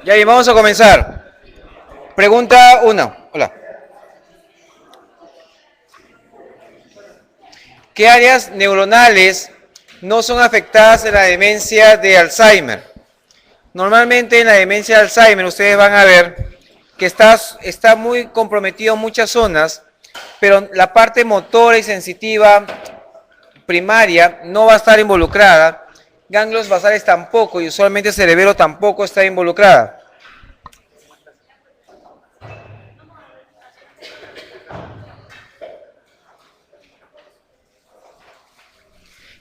Ya bien, vamos a comenzar. Pregunta 1. Hola. ¿Qué áreas neuronales no son afectadas en la demencia de Alzheimer? Normalmente en la demencia de Alzheimer ustedes van a ver que está muy comprometido en muchas zonas, pero la parte motora y sensitiva primaria no va a estar involucrada. Ganglios basales tampoco y usualmente el cerebelo tampoco está involucrada.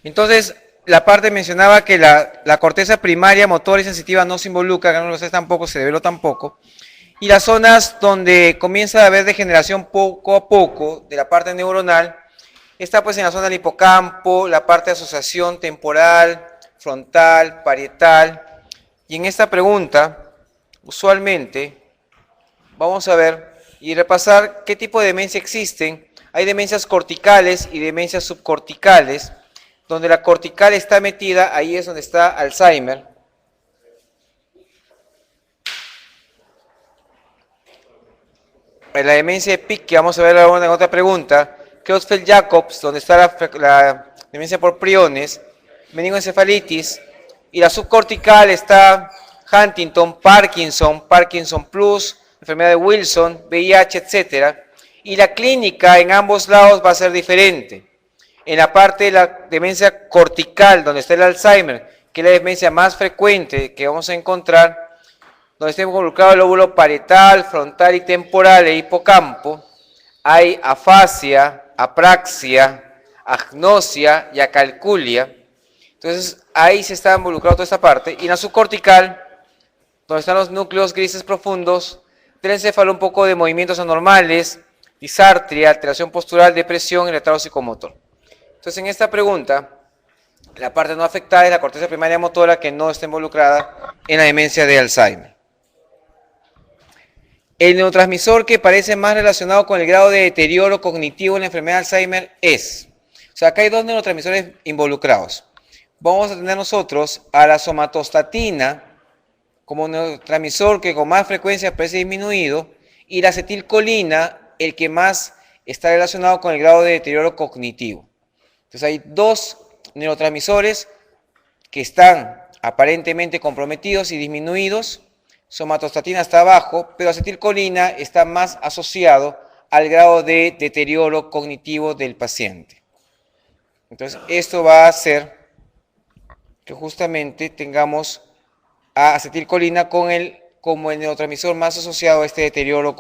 Entonces, la parte mencionaba que la corteza primaria, motora y sensitiva no se involucra, ganglios basales tampoco, cerebelo tampoco. Y las zonas donde comienza a haber degeneración poco a poco de la parte neuronal, está pues en la zona del hipocampo, la parte de asociación temporal, frontal, parietal. Y en esta pregunta, usualmente, vamos a ver y repasar qué tipo de demencia existen. Hay demencias corticales y demencias subcorticales. Donde la cortical está metida, ahí es donde está Alzheimer. En la demencia de Pick, que vamos a ver ahora en otra pregunta, Creutzfeldt-Jacobs, donde está la demencia por priones, meningoencefalitis, y la subcortical está Huntington, Parkinson, Parkinson Plus, enfermedad de Wilson, VIH, etc. Y la clínica en ambos lados va a ser diferente. En la parte de la demencia cortical, donde está el Alzheimer, que es la demencia más frecuente que vamos a encontrar, donde está involucrado el lóbulo parietal, frontal y temporal e hipocampo, hay afasia, apraxia, agnosia y acalculia. Entonces ahí se está involucrado toda esta parte. Y en la subcortical, donde están los núcleos grises profundos, del encéfalo un poco de movimientos anormales, disartria, alteración postural, depresión y retraso psicomotor. Entonces en esta pregunta, la parte no afectada es la corteza primaria motora que no está involucrada en la demencia de Alzheimer. El neurotransmisor que parece más relacionado con el grado de deterioro cognitivo en la enfermedad de Alzheimer es, o sea, acá hay dos neurotransmisores involucrados. Vamos a tener nosotros a la somatostatina como neurotransmisor que con más frecuencia parece disminuido y la acetilcolina el que más está relacionado con el grado de deterioro cognitivo. Entonces hay dos neurotransmisores que están aparentemente comprometidos y disminuidos. Somatostatina está abajo, pero acetilcolina está más asociado al grado de deterioro cognitivo del paciente. Entonces, esto va a hacer que justamente tengamos a acetilcolina como el neurotransmisor más asociado a este deterioro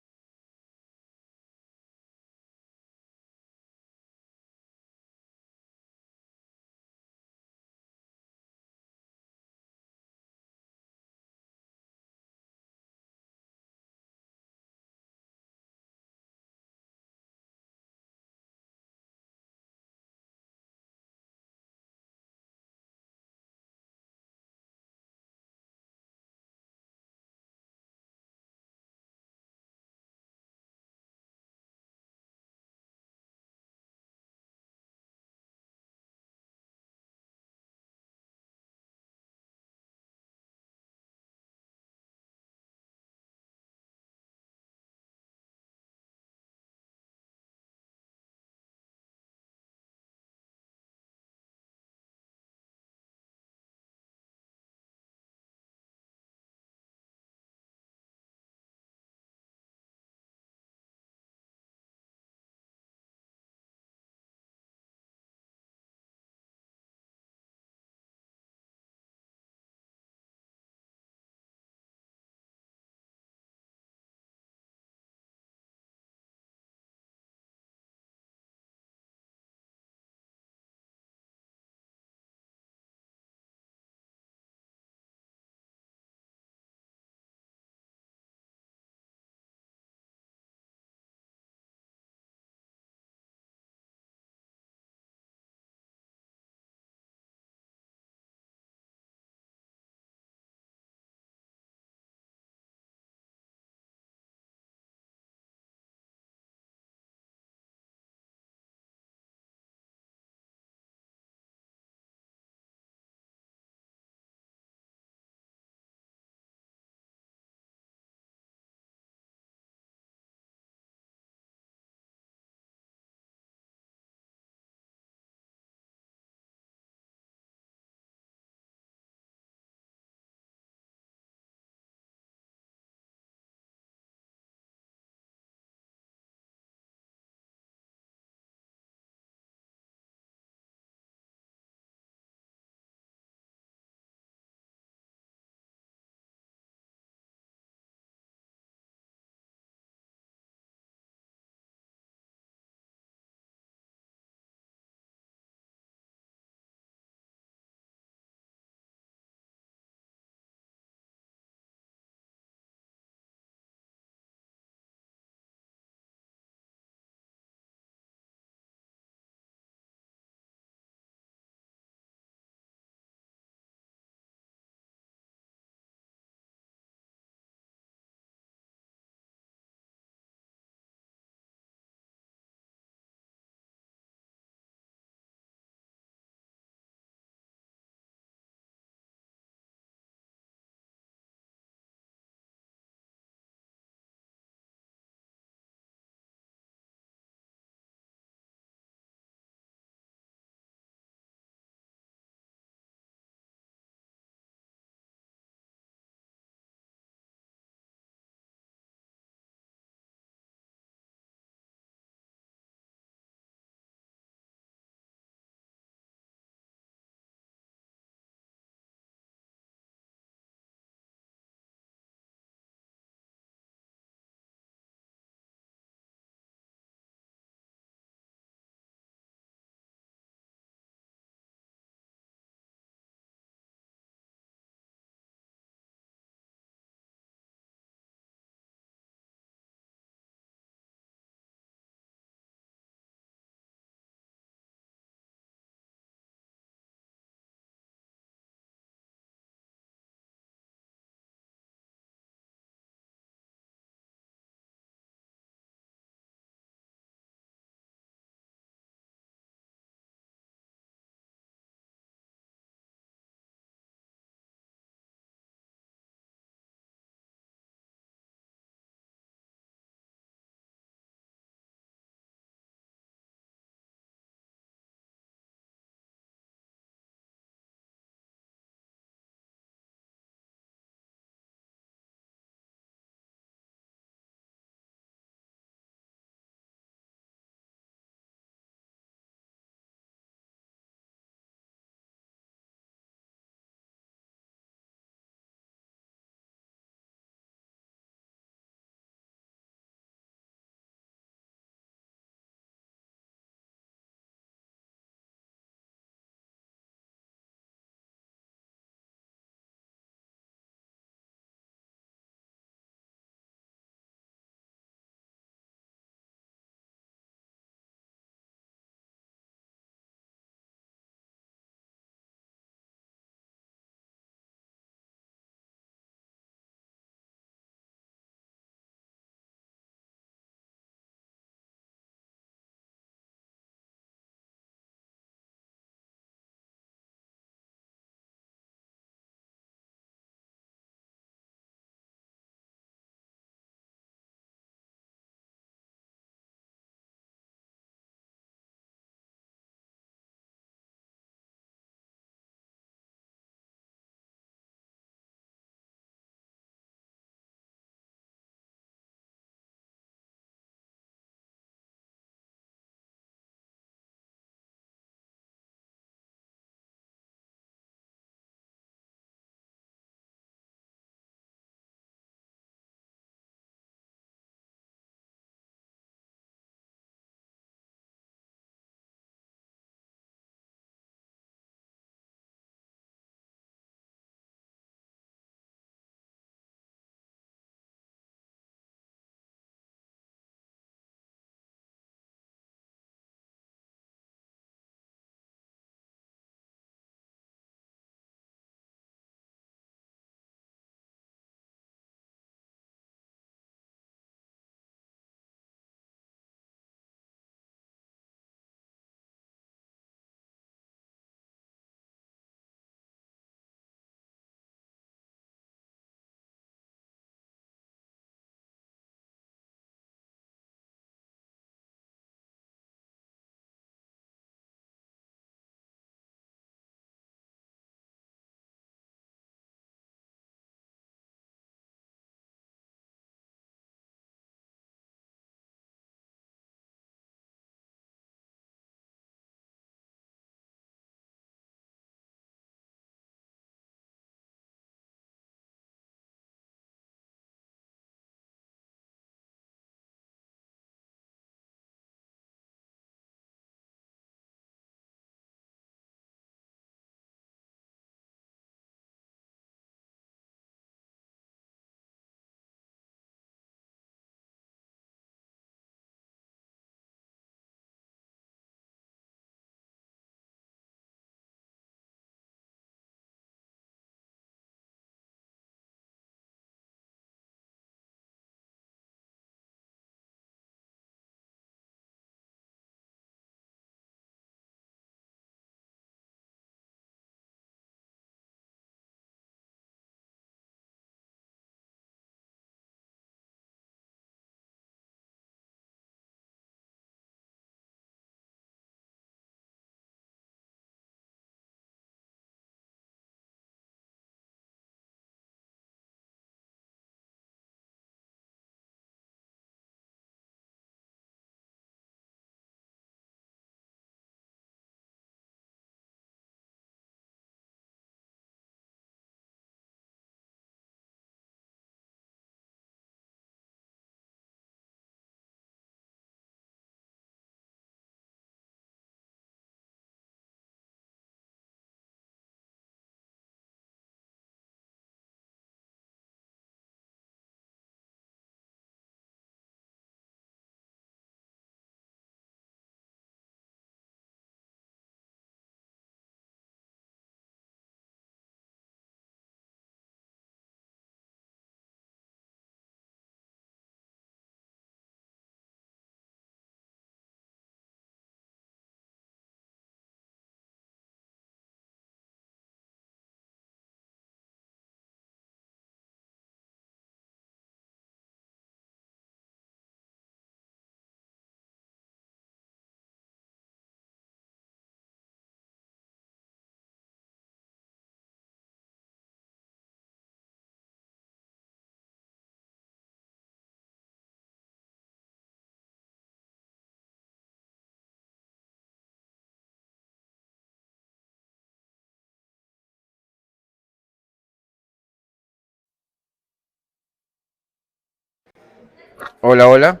Hola, hola.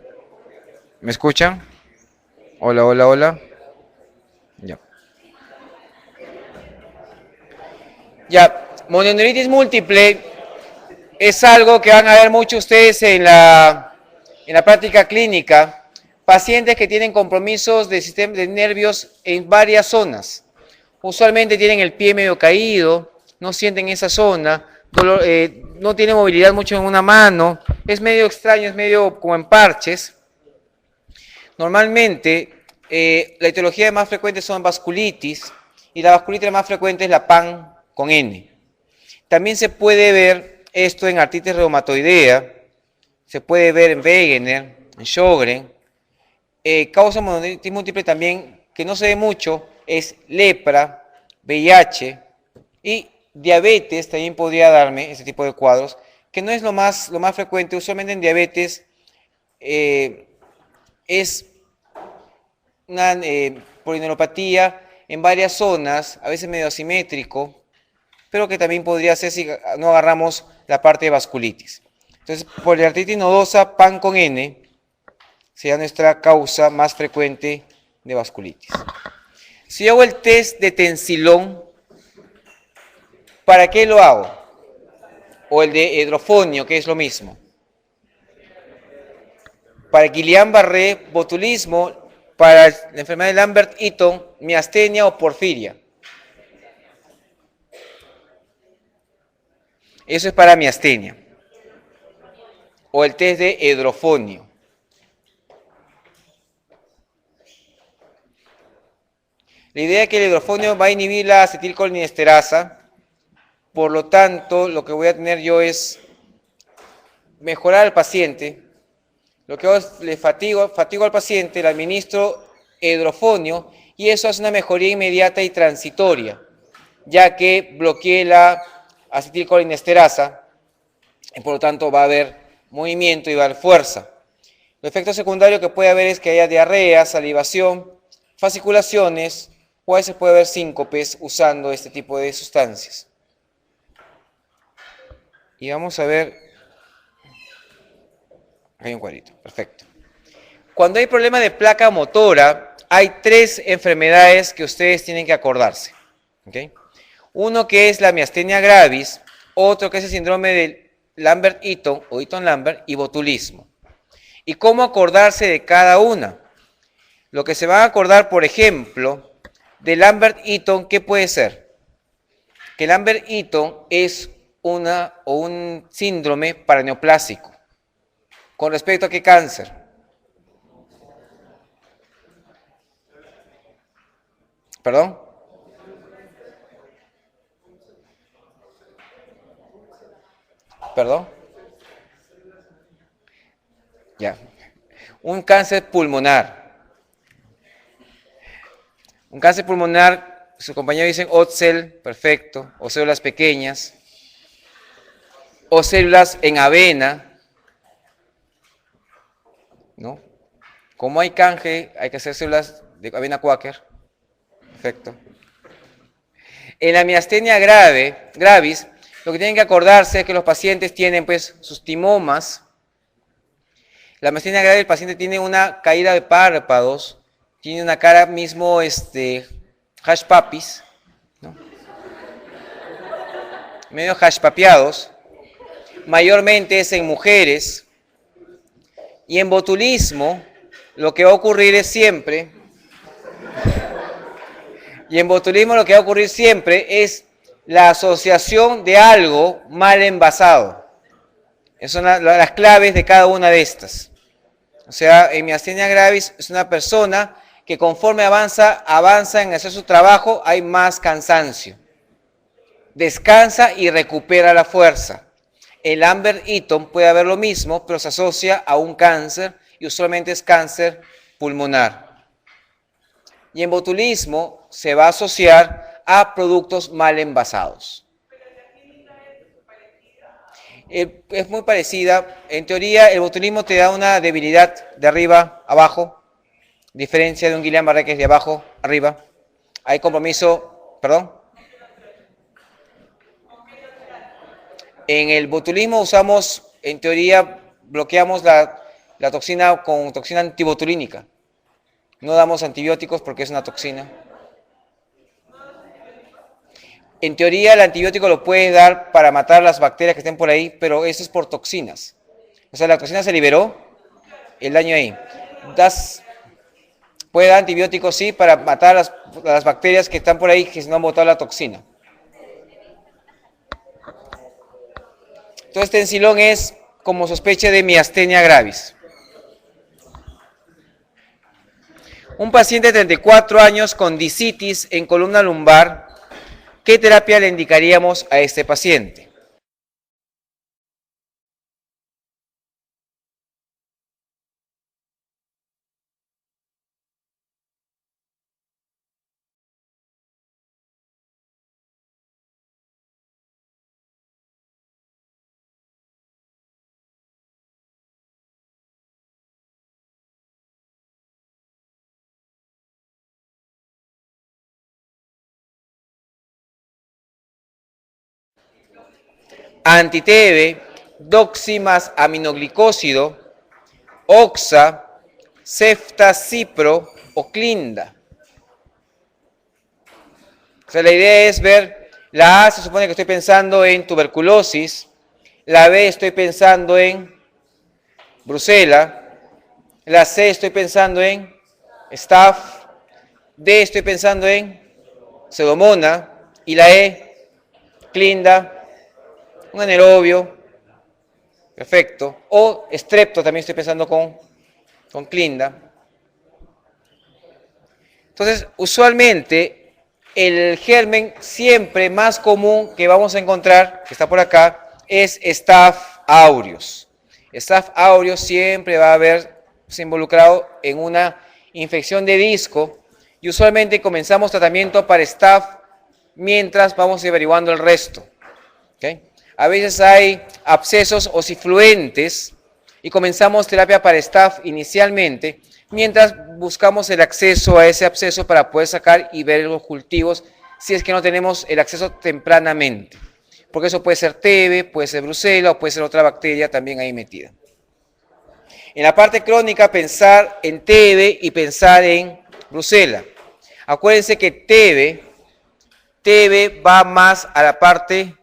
¿Me escuchan? Hola, hola, hola. Ya. Ya, mononeuritis múltiple es algo que van a ver muchos ustedes en la práctica clínica. Pacientes que tienen compromisos de sistema de nervios en varias zonas. Usualmente tienen el pie medio caído, no sienten esa zona, no tienen movilidad mucho en una mano, es medio extraño, es medio como en parches. Normalmente, la etiología más frecuente son vasculitis y la vasculitis más frecuente es la PAN con N. También se puede ver esto en artritis reumatoidea, se puede ver en Wegener, en Sjögren. Causa mononeuritis múltiple también, que no se ve mucho, es lepra, VIH y diabetes también podría darme ese tipo de cuadros, que no es lo más frecuente. Usualmente en diabetes es una polineuropatía en varias zonas, a veces medio asimétrico, pero que también podría ser si no agarramos la parte de vasculitis. Entonces, poliartritis nodosa, PAN con N, sería nuestra causa más frecuente de vasculitis. Si yo hago el test de tensilón, ¿para qué lo hago? O el de hidrofonio, que es lo mismo. Para Guillain-Barré, botulismo, para la enfermedad de Lambert-Eaton, miastenia o porfiria. Eso es para miastenia. O el test de hidrofonio. La idea es que el hidrofonio va a inhibir la acetilcolinesterasa, por lo tanto, lo que voy a tener yo es mejorar al paciente. Lo que hago es le fatigo al paciente, le administro hidrofonio y eso hace una mejoría inmediata y transitoria, ya que bloqueé la acetilcolinesterasa y por lo tanto va a haber movimiento y va a haber fuerza. Los efectos secundarios que puede haber es que haya diarrea, salivación, fasciculaciones o a veces puede haber síncopes usando este tipo de sustancias. Y vamos a ver, hay un cuadrito, perfecto. Cuando hay problema de placa motora, hay tres enfermedades que ustedes tienen que acordarse. ¿Okay? Uno que es la miastenia gravis, otro que es el síndrome de Lambert-Eaton o Eaton-Lambert y botulismo. ¿Y cómo acordarse de cada una? Lo que se van a acordar, por ejemplo, de Lambert-Eaton, ¿qué puede ser? Que Lambert-Eaton es un síndrome paraneoplásico. ¿Con respecto a qué cáncer? ¿Perdón? ¿Perdón? Ya. Un cáncer pulmonar. Un cáncer pulmonar, sus compañeros dicen OTSEL, perfecto, o células pequeñas, o células en avena, ¿no? Como hay canje, hay que hacer células de avena Quaker, perfecto. En la miastenia gravis, lo que tienen que acordarse es que los pacientes tienen pues sus timomas. La miastenia gravis, el paciente tiene una caída de párpados, tiene una cara mismo hash papis, ¿no? Medio hash papeados, mayormente es en mujeres, y en botulismo lo que va a ocurrir es siempre, es la asociación de algo mal envasado. Esas son las claves de cada una de estas. O sea, en miastenia gravis es una persona que conforme avanza en hacer su trabajo, hay más cansancio. Descansa y recupera la fuerza. El Lambert-Eaton puede haber lo mismo, pero se asocia a un cáncer y usualmente es cáncer pulmonar. Y en botulismo se va a asociar a productos mal envasados. Es muy parecida. En teoría, el botulismo te da una debilidad de arriba a abajo, diferencia de un Guillain-Barré que es de abajo a arriba. Hay compromiso, perdón. En el botulismo usamos, en teoría, bloqueamos la toxina con toxina antibotulínica. No damos antibióticos porque es una toxina. En teoría el antibiótico lo puedes dar para matar las bacterias que estén por ahí, pero eso es por toxinas. O sea, la toxina se liberó, el daño ahí. Puedes dar antibióticos, sí, para matar las bacterias que están por ahí que no han botado la toxina. Entonces, Tensilón es como sospecha de miastenia gravis. Un paciente de 34 años con discitis en columna lumbar, ¿qué terapia le indicaríamos a este paciente? Anti-TB, doxi más aminoglicósido, oxa, ceftazipro o clinda. O sea, la idea es ver, la A se supone que estoy pensando en tuberculosis, la B estoy pensando en brucela, la C estoy pensando en staph, D estoy pensando en pseudomonas y la E, clinda, un anaerobio, perfecto, o strepto también estoy pensando con clinda. Entonces, usualmente el germen siempre más común que vamos a encontrar, que está por acá, es Staph aureus. Staph aureus siempre va a haberse involucrado en una infección de disco y usualmente comenzamos tratamiento para Staph mientras vamos averiguando el resto. ¿Okay? A veces hay abscesos osifluentes y comenzamos terapia para Staph inicialmente, mientras buscamos el acceso a ese absceso para poder sacar y ver los cultivos si es que no tenemos el acceso tempranamente. Porque eso puede ser TB, puede ser brucela o puede ser otra bacteria también ahí metida. En la parte crónica, pensar en TB y pensar en brucela. Acuérdense que TB va más a la parte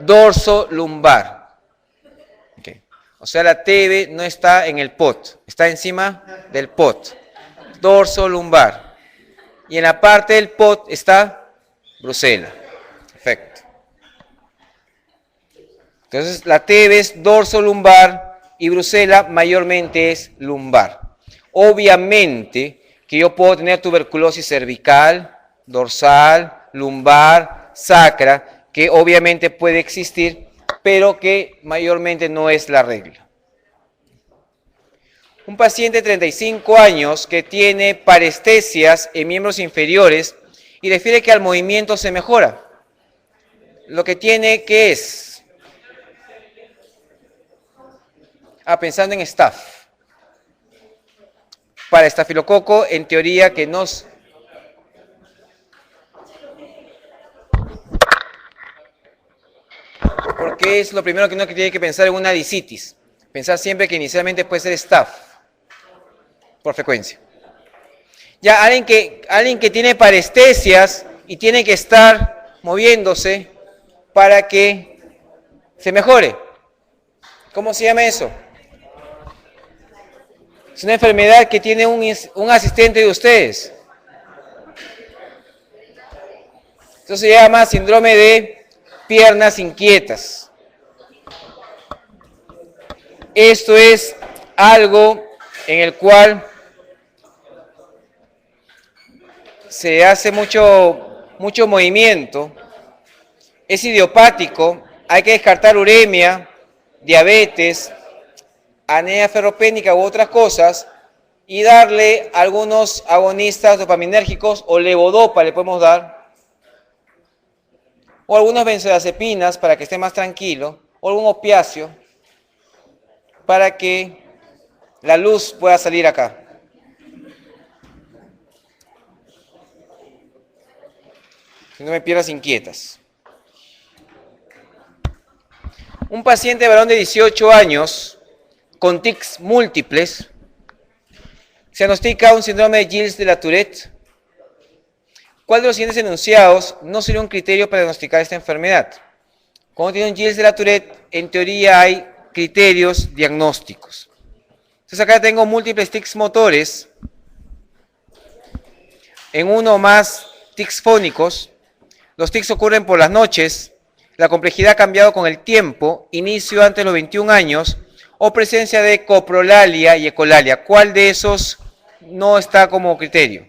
dorso lumbar. Okay. O sea, la TB no está en el pot, está encima del pot. Dorso lumbar. Y en la parte del pot está brucela. Perfecto. Entonces, la TB es dorso lumbar y brucela mayormente es lumbar. Obviamente que yo puedo tener tuberculosis cervical, dorsal, lumbar, sacra, que obviamente puede existir, pero que mayormente no es la regla. Un paciente de 35 años que tiene parestesias en miembros inferiores y refiere que al movimiento se mejora. Lo que tiene, ¿qué es? Pensando en staph. Para estafilococo, en teoría que nos... Porque es lo primero que uno tiene que pensar en una discitis. Pensar siempre que inicialmente puede ser staph, por frecuencia. Ya, alguien que tiene parestesias y tiene que estar moviéndose para que se mejore. ¿Cómo se llama eso? Es una enfermedad que tiene un asistente de ustedes. Esto se llama síndrome de piernas inquietas. Esto es algo en el cual se hace mucho movimiento, es idiopático, hay que descartar uremia, diabetes, anemia ferropénica u otras cosas y darle algunos agonistas dopaminérgicos o levodopa le podemos dar, o algunas benzodiazepinas para que esté más tranquilo, o algún opiáceo para que la luz pueda salir acá. Si no me pierdas inquietas. Un paciente varón de 18 años con tics múltiples se diagnostica un síndrome de Gilles de la Tourette. ¿Cuál de los siguientes enunciados no sería un criterio para diagnosticar esta enfermedad? Cuando tiene un Gilles de la Tourette, en teoría hay criterios diagnósticos. Entonces acá tengo múltiples tics motores, en uno o más tics fónicos. Los tics ocurren por las noches, la complejidad ha cambiado con el tiempo, inicio antes de los 21 años, o presencia de coprolalia y ecolalia. ¿Cuál de esos no está como criterio?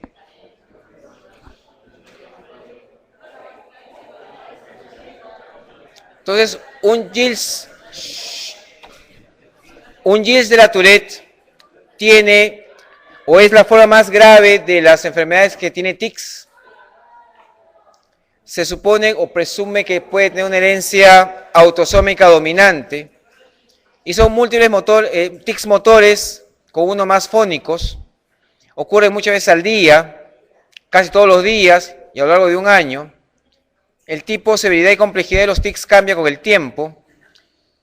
Entonces, un Gilles de la Tourette tiene, o es la forma más grave de las enfermedades que tiene tics. Se supone o presume que puede tener una herencia autosómica dominante. Y son múltiples tics motores con uno más fónicos. Ocurren muchas veces al día, casi todos los días y a lo largo de un año. El tipo, severidad y complejidad de los tics cambia con el tiempo.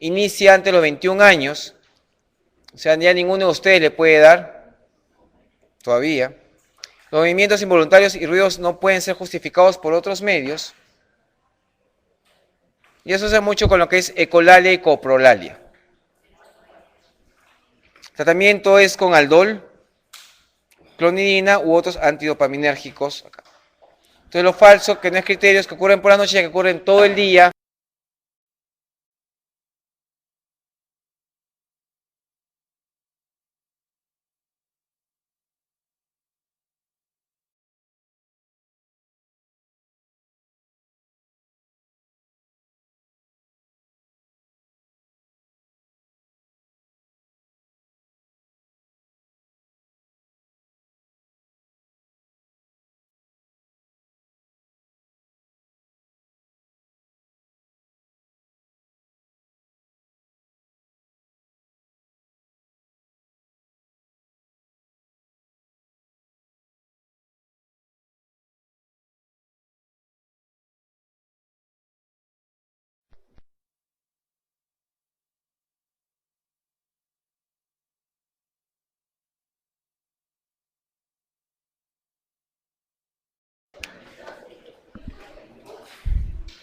Inicia antes de los 21 años. O sea, ya ninguno de ustedes le puede dar todavía. Los movimientos involuntarios y ruidos no pueden ser justificados por otros medios. Y eso se hace mucho con lo que es ecolalia y coprolalia. El tratamiento es con aldol, clonidina u otros antidopaminérgicos. Entonces lo falso, que no es criterios que ocurren por la noche, ya que ocurren todo el día.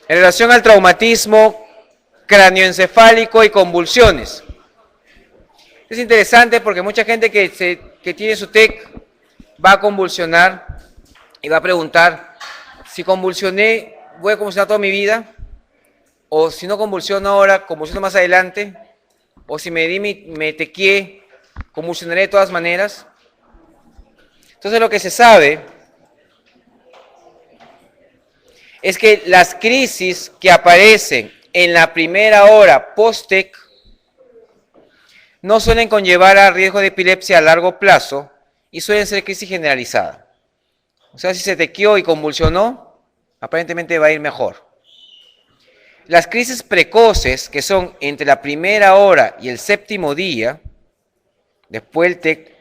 En relación al traumatismo cráneoencefálico y convulsiones. Es interesante porque mucha gente que tiene su TEC va a convulsionar y va a preguntar, si convulsioné, ¿voy a convulsionar toda mi vida? O si no convulsiono ahora, convulsiono más adelante. O si me tequié, convulsionaré de todas maneras. Entonces lo que se sabe es que las crisis que aparecen en la primera hora post-TEC no suelen conllevar a riesgo de epilepsia a largo plazo y suelen ser crisis generalizada. O sea, si se tequió y convulsionó, aparentemente va a ir mejor. Las crisis precoces, que son entre la primera hora y el séptimo día, después del TEC,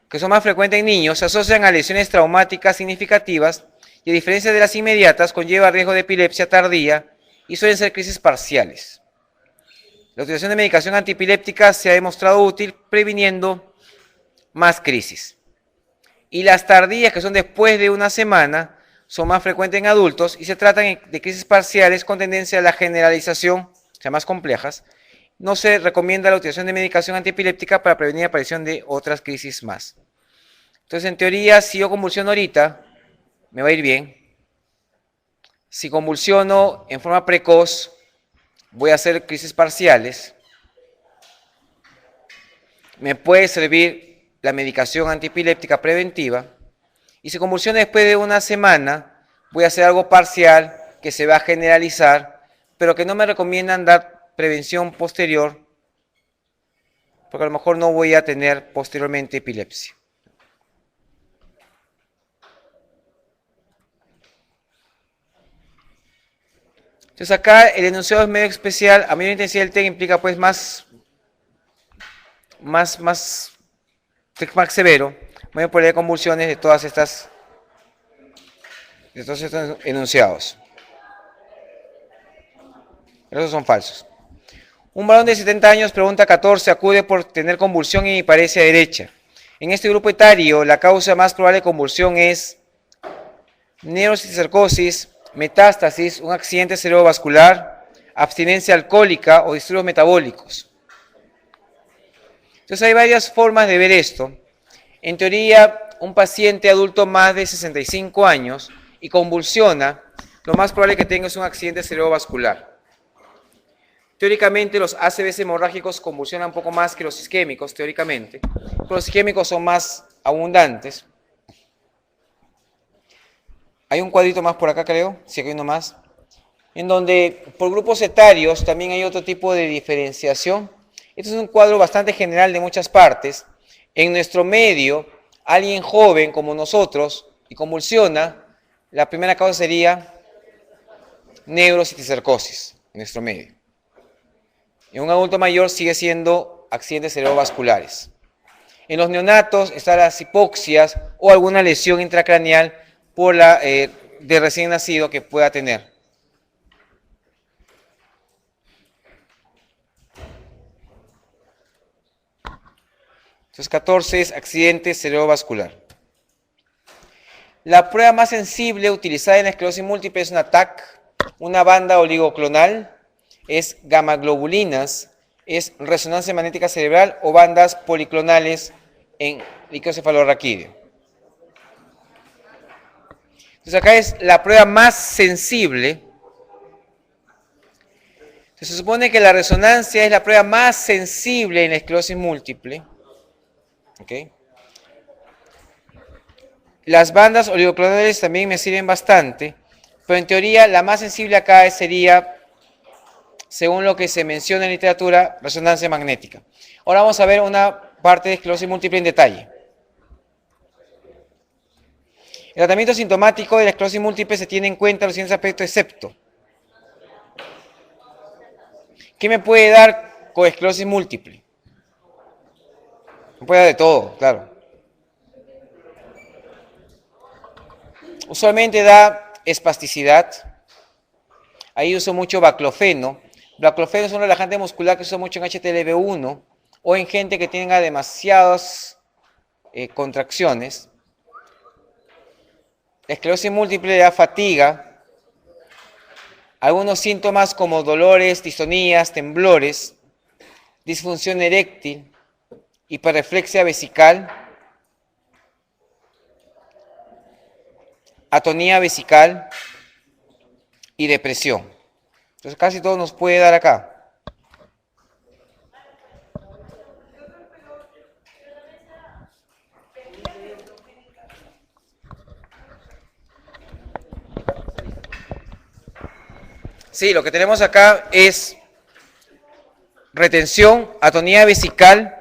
que son más frecuentes en niños, se asocian a lesiones traumáticas significativas y, a diferencia de las inmediatas, conlleva riesgo de epilepsia tardía y suelen ser crisis parciales. La utilización de medicación antiepiléptica se ha demostrado útil previniendo más crisis. Y las tardías, que son después de una semana, son más frecuentes en adultos y se tratan de crisis parciales con tendencia a la generalización, o sea, más complejas. No se recomienda la utilización de medicación antiepiléptica para prevenir la aparición de otras crisis más. Entonces, en teoría, si yo convulsiono ahorita, me va a ir bien. Si convulsiono en forma precoz, voy a hacer crisis parciales. Me puede servir la medicación antiepiléptica preventiva. Y si convulsiono después de una semana, voy a hacer algo parcial que se va a generalizar, pero que no me recomiendan dar prevención posterior, porque a lo mejor no voy a tener posteriormente epilepsia. Entonces acá el enunciado es medio especial. A mayor intensidad del TEC implica pues más severo, mayor probabilidad de convulsiones de todos estos enunciados. Pero esos son falsos. Un varón de 70 años, pregunta 14, acude por tener convulsión en hiparesia derecha. En este grupo etario, la causa más probable de convulsión es neurocisticercosis, metástasis, un accidente cerebrovascular, abstinencia alcohólica o disturbios metabólicos. Entonces hay varias formas de ver esto. En teoría, un paciente adulto más de 65 años y convulsiona, lo más probable que tenga es un accidente cerebrovascular. Teóricamente, los ACVs hemorrágicos convulsionan un poco más que los isquémicos, teóricamente. Pero los isquémicos son más abundantes. Hay un cuadrito más por acá, creo. Sí, aquí hay uno más. En donde, por grupos etarios, también hay otro tipo de diferenciación. Este es un cuadro bastante general de muchas partes. En nuestro medio, alguien joven como nosotros y convulsiona, la primera causa sería neurocisticercosis, en nuestro medio. En un adulto mayor sigue siendo accidentes cerebrovasculares. En los neonatos están las hipoxias o alguna lesión intracraneal por de recién nacido que pueda tener. Entonces 14 es accidente cerebrovascular. La prueba más sensible utilizada en la esclerosis múltiple es una TAC, una banda oligoclonal, es gamaglobulinas, es resonancia magnética cerebral o bandas policlonales en licocefalorraquídeo. Entonces acá es la prueba más sensible. Entonces, se supone que la resonancia es la prueba más sensible en la esclerosis múltiple. ¿Okay? Las bandas oligoclonales también me sirven bastante, pero en teoría la más sensible acá sería, según lo que se menciona en literatura, resonancia magnética. Ahora vamos a ver una parte de esclerosis múltiple en detalle. El tratamiento sintomático de la esclerosis múltiple se tiene en cuenta los siguientes aspectos, excepto. ¿Qué me puede dar con esclerosis múltiple? Me puede dar de todo, claro. Usualmente da espasticidad. Ahí uso mucho baclofeno. Baclofeno es un relajante muscular que se usa mucho en HTLV1 o en gente que tenga demasiadas contracciones. La esclerosis múltiple da fatiga, algunos síntomas como dolores, distonías, temblores, disfunción eréctil, hiperreflexia vesical, atonía vesical y depresión. Entonces casi todo nos puede dar acá. Sí, lo que tenemos acá es retención, atonía vesical,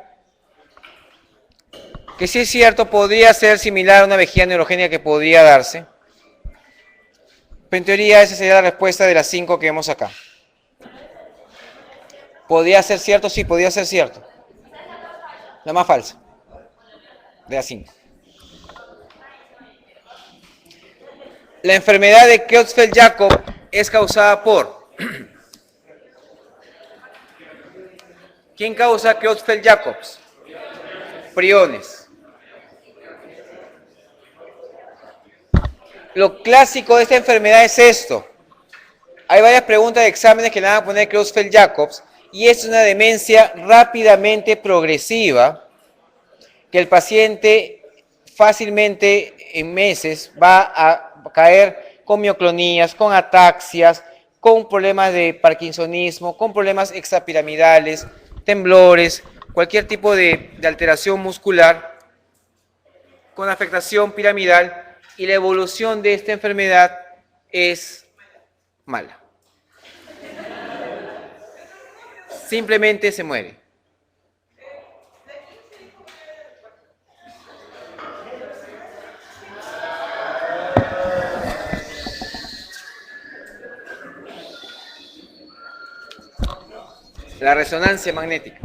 que sí es cierto, podría ser similar a una vejiga neurogénica que podría darse. Pero en teoría esa sería la respuesta de las 5 que vemos acá. ¿Podría ser cierto? Sí, podría ser cierto. La más falsa. De las 5. La enfermedad de Creutzfeldt-Jakob es causada por... ¿Quién causa Creutzfeldt-Jakobs? Priones. Lo clásico de esta enfermedad es esto. Hay varias preguntas de exámenes que le van a poner Creutzfeldt-Jakobs y es una demencia rápidamente progresiva que el paciente fácilmente en meses va a caer con mioclonías, con ataxias, con problemas de parkinsonismo, con problemas extrapiramidales, temblores, cualquier tipo de alteración muscular con afectación piramidal y la evolución de esta enfermedad es mala. Simplemente se muere. La resonancia magnética.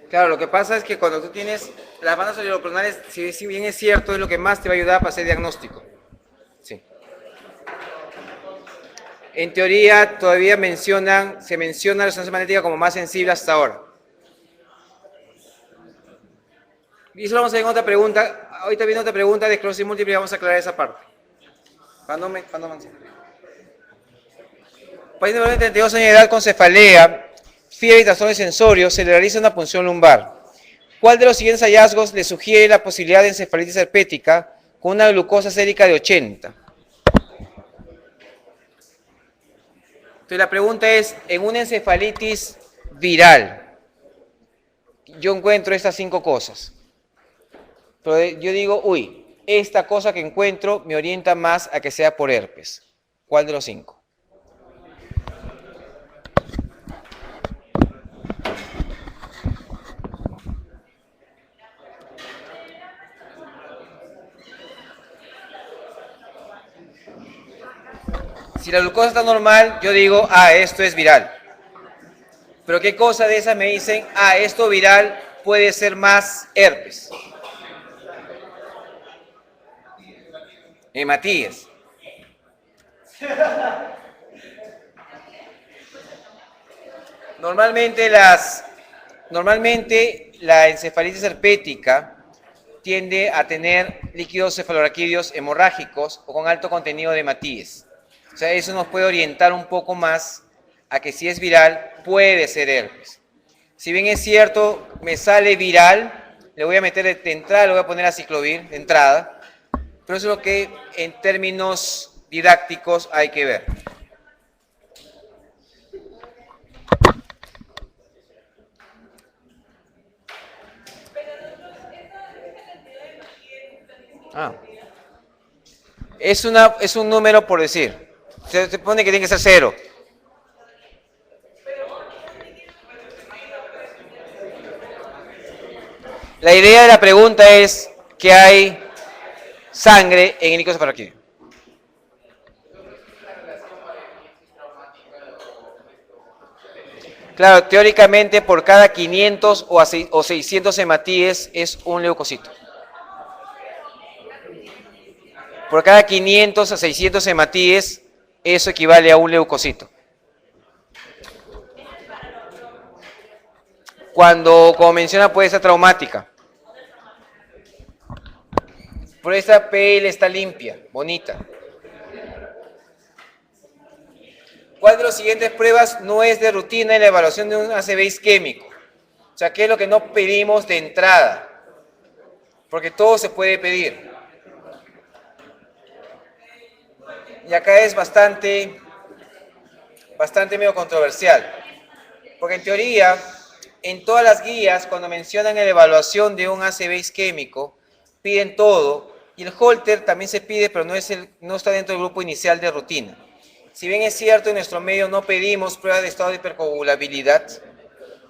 Claro, lo que pasa es que cuando tú tienes las bandas cerebrovasculares, si bien es cierto, es lo que más te va a ayudar para hacer diagnóstico. Sí. En teoría, todavía se menciona la resonancia magnética como más sensible hasta ahora. Y eso vamos a ver en otra pregunta. Ahorita viene otra pregunta de esclerosis múltiple y vamos a aclarar esa parte. Paciente de 32 años de edad con cefalea, fiebre y trastornos sensorios, se le realiza una punción lumbar. ¿Cuál de los siguientes hallazgos le sugiere la posibilidad de encefalitis herpética con una glucosa sérica de 80? Entonces la pregunta es, en una encefalitis viral, yo encuentro estas 5 cosas. Pero yo digo, uy, esta cosa que encuentro me orienta más a que sea por herpes. ¿Cuál de los 5? Si la glucosa está normal, yo digo, esto es viral. Pero ¿qué cosa de esas me dicen, esto viral puede ser más herpes? Hematíes. Normalmente la encefalitis herpética tiende a tener líquidos cefalorraquídeos hemorrágicos o con alto contenido de hematíes. O sea, eso nos puede orientar un poco más a que si es viral, puede ser herpes. Si bien es cierto, me sale viral, le voy a meter de entrada, le voy a poner aciclovir de entrada, pero eso es lo que en términos didácticos hay que ver. Es un número por decir. Se pone que tiene que ser 0. La idea de la pregunta es que hay sangre en el líquido cefalorraquídeo. Claro, teóricamente por cada 500 o 600 hematíes es un leucocito. Por cada 500 a 600 hematíes, eso equivale a un leucocito. Cuando, como menciona, puede ser traumática. Por esta piel está limpia, bonita. ¿Cuál de las siguientes pruebas no es de rutina en la evaluación de un ACV isquémico? O sea, ¿qué es lo que no pedimos de entrada? Porque todo se puede pedir. Y acá es bastante medio controversial. Porque en teoría, en todas las guías, cuando mencionan la evaluación de un ACV isquémico, piden todo. Y el Holter también se pide, pero no está dentro del grupo inicial de rutina. Si bien es cierto, en nuestro medio no pedimos pruebas de estado de hipercoagulabilidad,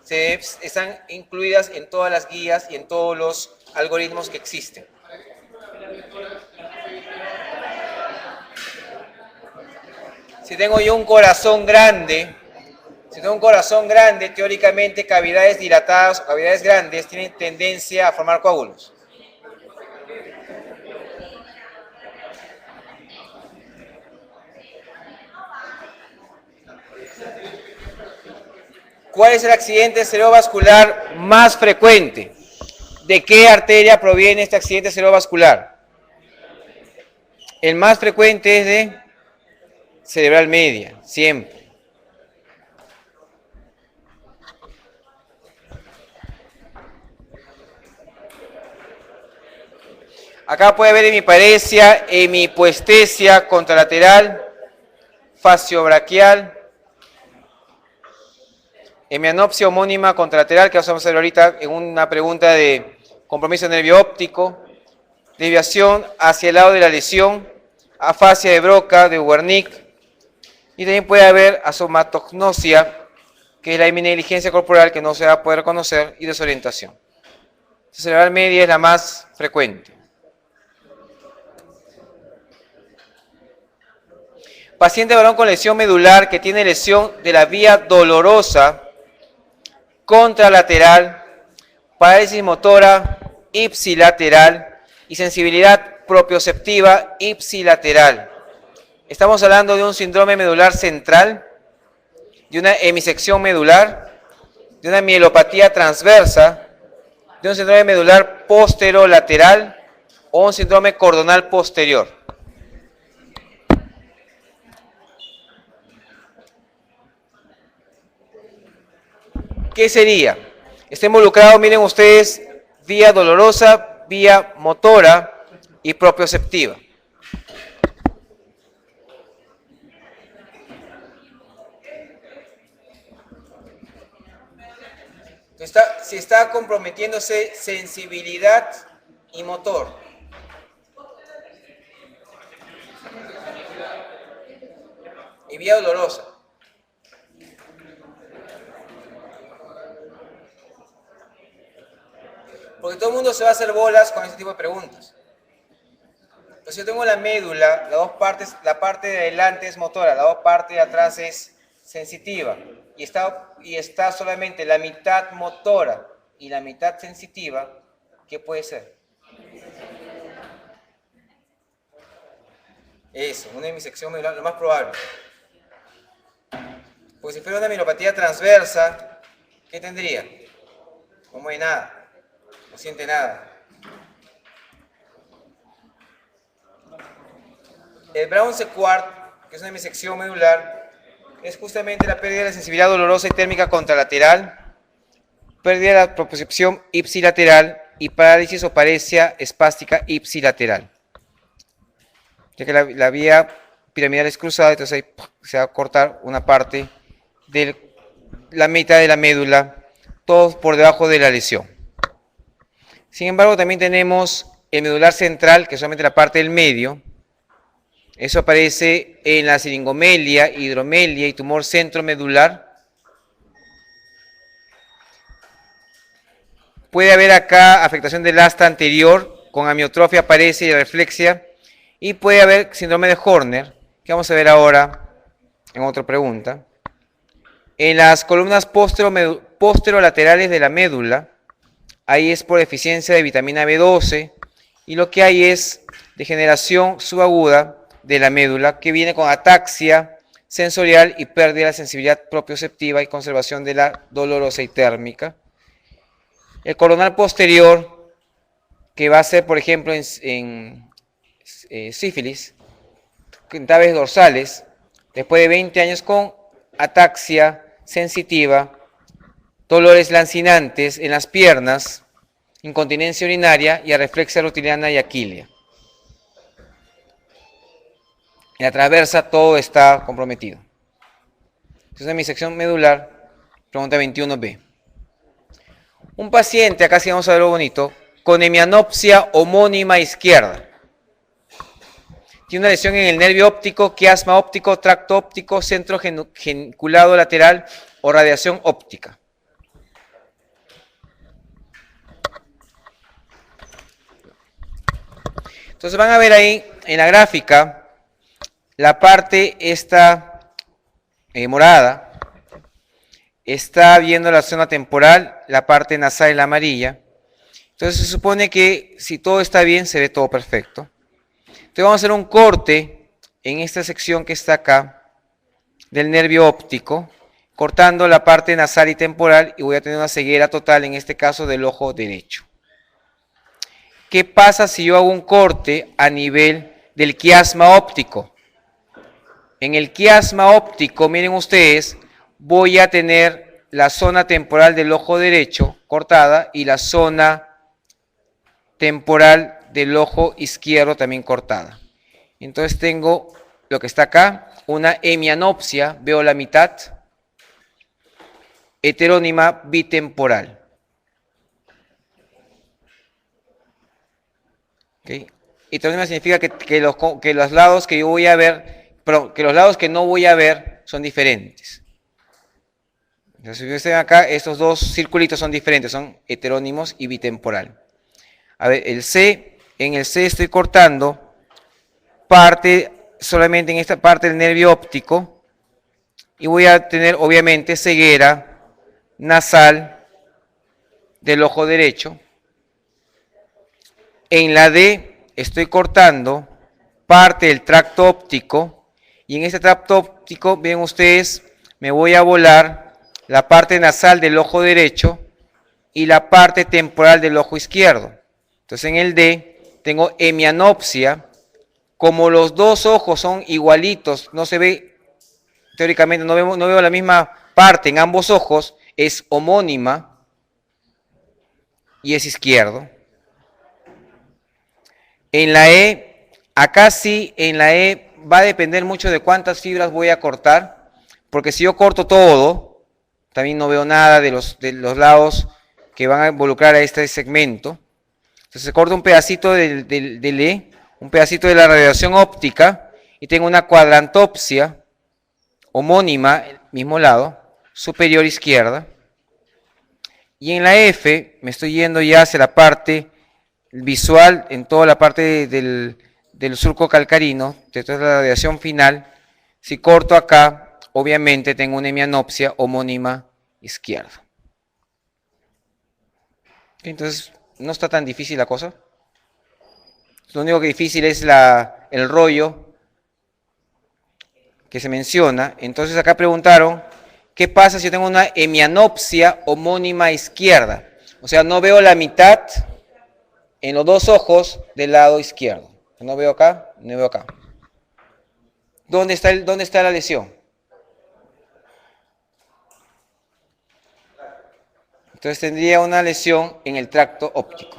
están incluidas en todas las guías y en todos los algoritmos que existen. Si tengo yo un corazón grande, teóricamente cavidades dilatadas o cavidades grandes tienen tendencia a formar coágulos. ¿Cuál es el accidente cerebrovascular más frecuente? ¿De qué arteria proviene este accidente cerebrovascular? El más frecuente es de cerebral media, siempre. Acá puede ver hemiparesia, hemihipoestesia contralateral, fasciobraquial, hemianopsia homónima contralateral, que vamos a ver ahorita en una pregunta de compromiso nervio óptico, desviación hacia el lado de la lesión, afasia de Broca, de Wernicke, y también puede haber asomatognosia, que es la heminegligencia corporal que no se va a poder reconocer, y desorientación. La cerebral media es la más frecuente. Paciente varón con lesión medular que tiene lesión de la vía dolorosa contralateral parálisis motora ipsilateral y sensibilidad propioceptiva ipsilateral. Estamos hablando de un síndrome medular central, de una hemisección medular, de una mielopatía transversa, de un síndrome medular posterolateral o un síndrome cordonal posterior. ¿Qué sería? Está involucrado, miren ustedes, vía dolorosa, vía motora y propioceptiva. Si está comprometiéndose sensibilidad y motor. Y vía dolorosa. Porque todo el mundo se va a hacer bolas con este tipo de preguntas. Entonces yo tengo la médula, las dos partes, la parte de adelante es motora, la dos partes de atrás es sensitiva. Y está solamente la mitad motora y la mitad sensitiva, ¿qué puede ser? Eso, una hemisección medular, lo más probable. Pues si fuera una mielopatía transversa, ¿qué tendría? No mueve nada. No siente nada. El Brown-Sequard, que es una hemisección medular, es justamente la pérdida de la sensibilidad dolorosa y térmica contralateral, pérdida de la propiocepción ipsilateral y parálisis o paresia espástica ipsilateral. Ya que la vía piramidal es cruzada, entonces ahí se va a cortar una parte de la mitad de la médula, todo por debajo de la lesión. Sin embargo, también tenemos el medular central, que es solamente la parte del medio. Eso aparece en la siringomelia, hidromelia y tumor centromedular. Puede haber acá afectación del asta anterior, con amiotrofia, paresia y reflexia. Y puede haber síndrome de Horner, que vamos a ver ahora en otra pregunta. En las columnas posterolaterales de la médula, ahí es por deficiencia de vitamina B12 y lo que hay es degeneración subaguda de la médula que viene con ataxia sensorial y pérdida de la sensibilidad propioceptiva y conservación de la dolorosa y térmica. El coronal posterior, que va a ser, por ejemplo, en sífilis, en tabes dorsales, después de 20 años con ataxia sensitiva, dolores lancinantes en las piernas, incontinencia urinaria y areflexia rutiliana y aquilea. En la transversa todo está comprometido. Entonces, en mi sección medular, pregunta 21b. Un paciente, acá sí vamos a ver lo bonito, con hemianopsia homónima izquierda. Tiene una lesión en el nervio óptico, quiasma óptico, tracto óptico, centro geniculado lateral o radiación óptica. Entonces van a ver ahí en la gráfica la parte esta morada, está viendo la zona temporal, la parte nasal y la amarilla. Entonces se supone que si todo está bien, se ve todo perfecto. Entonces vamos a hacer un corte en esta sección que está acá del nervio óptico, cortando la parte nasal y temporal y voy a tener una ceguera total, en este caso del ojo derecho. ¿Qué pasa si yo hago un corte a nivel del quiasma óptico? En el quiasma óptico, miren ustedes, voy a tener la zona temporal del ojo derecho cortada y la zona temporal del ojo izquierdo también cortada. Entonces tengo lo que está acá, una hemianopsia, veo la mitad, heterónima bitemporal. ¿Okay? Heterónima significa que los lados que yo voy a ver, perdón, que los lados que no voy a ver son diferentes. Entonces, si ustedes ven acá, estos dos circulitos son diferentes, son heterónimos y bitemporal. A ver, el C, en el C estoy cortando parte, solamente en esta parte del nervio óptico, y voy a tener obviamente ceguera nasal del ojo derecho. En la D estoy cortando parte del tracto óptico y en este tracto óptico, ven ustedes, me voy a volar la parte nasal del ojo derecho y la parte temporal del ojo izquierdo. Entonces en el D tengo hemianopsia. Como los dos ojos son igualitos, no se ve, teóricamente no veo la misma parte en ambos ojos, es homónima y es izquierdo. En la E, acá sí, en la E va a depender mucho de cuántas fibras voy a cortar, porque si yo corto todo, también no veo nada de los lados que van a involucrar a este segmento. Entonces se corta un pedacito del E, un pedacito de la radiación óptica, y tengo una cuadrantopsia homónima, mismo lado, superior izquierda. Y en la F me estoy yendo ya hacia la parte visual, en toda la parte del surco calcarino, de toda la radiación final. Si corto acá, obviamente tengo una hemianopsia homónima izquierda. Entonces, no está tan difícil la cosa. Lo único que difícil es el rollo que se menciona. Entonces acá preguntaron, ¿qué pasa si yo tengo una hemianopsia homónima izquierda? O sea, no veo la mitad en los dos ojos del lado izquierdo. No veo acá, no veo acá. ¿Dónde está la lesión? Entonces tendría una lesión en el tracto óptico.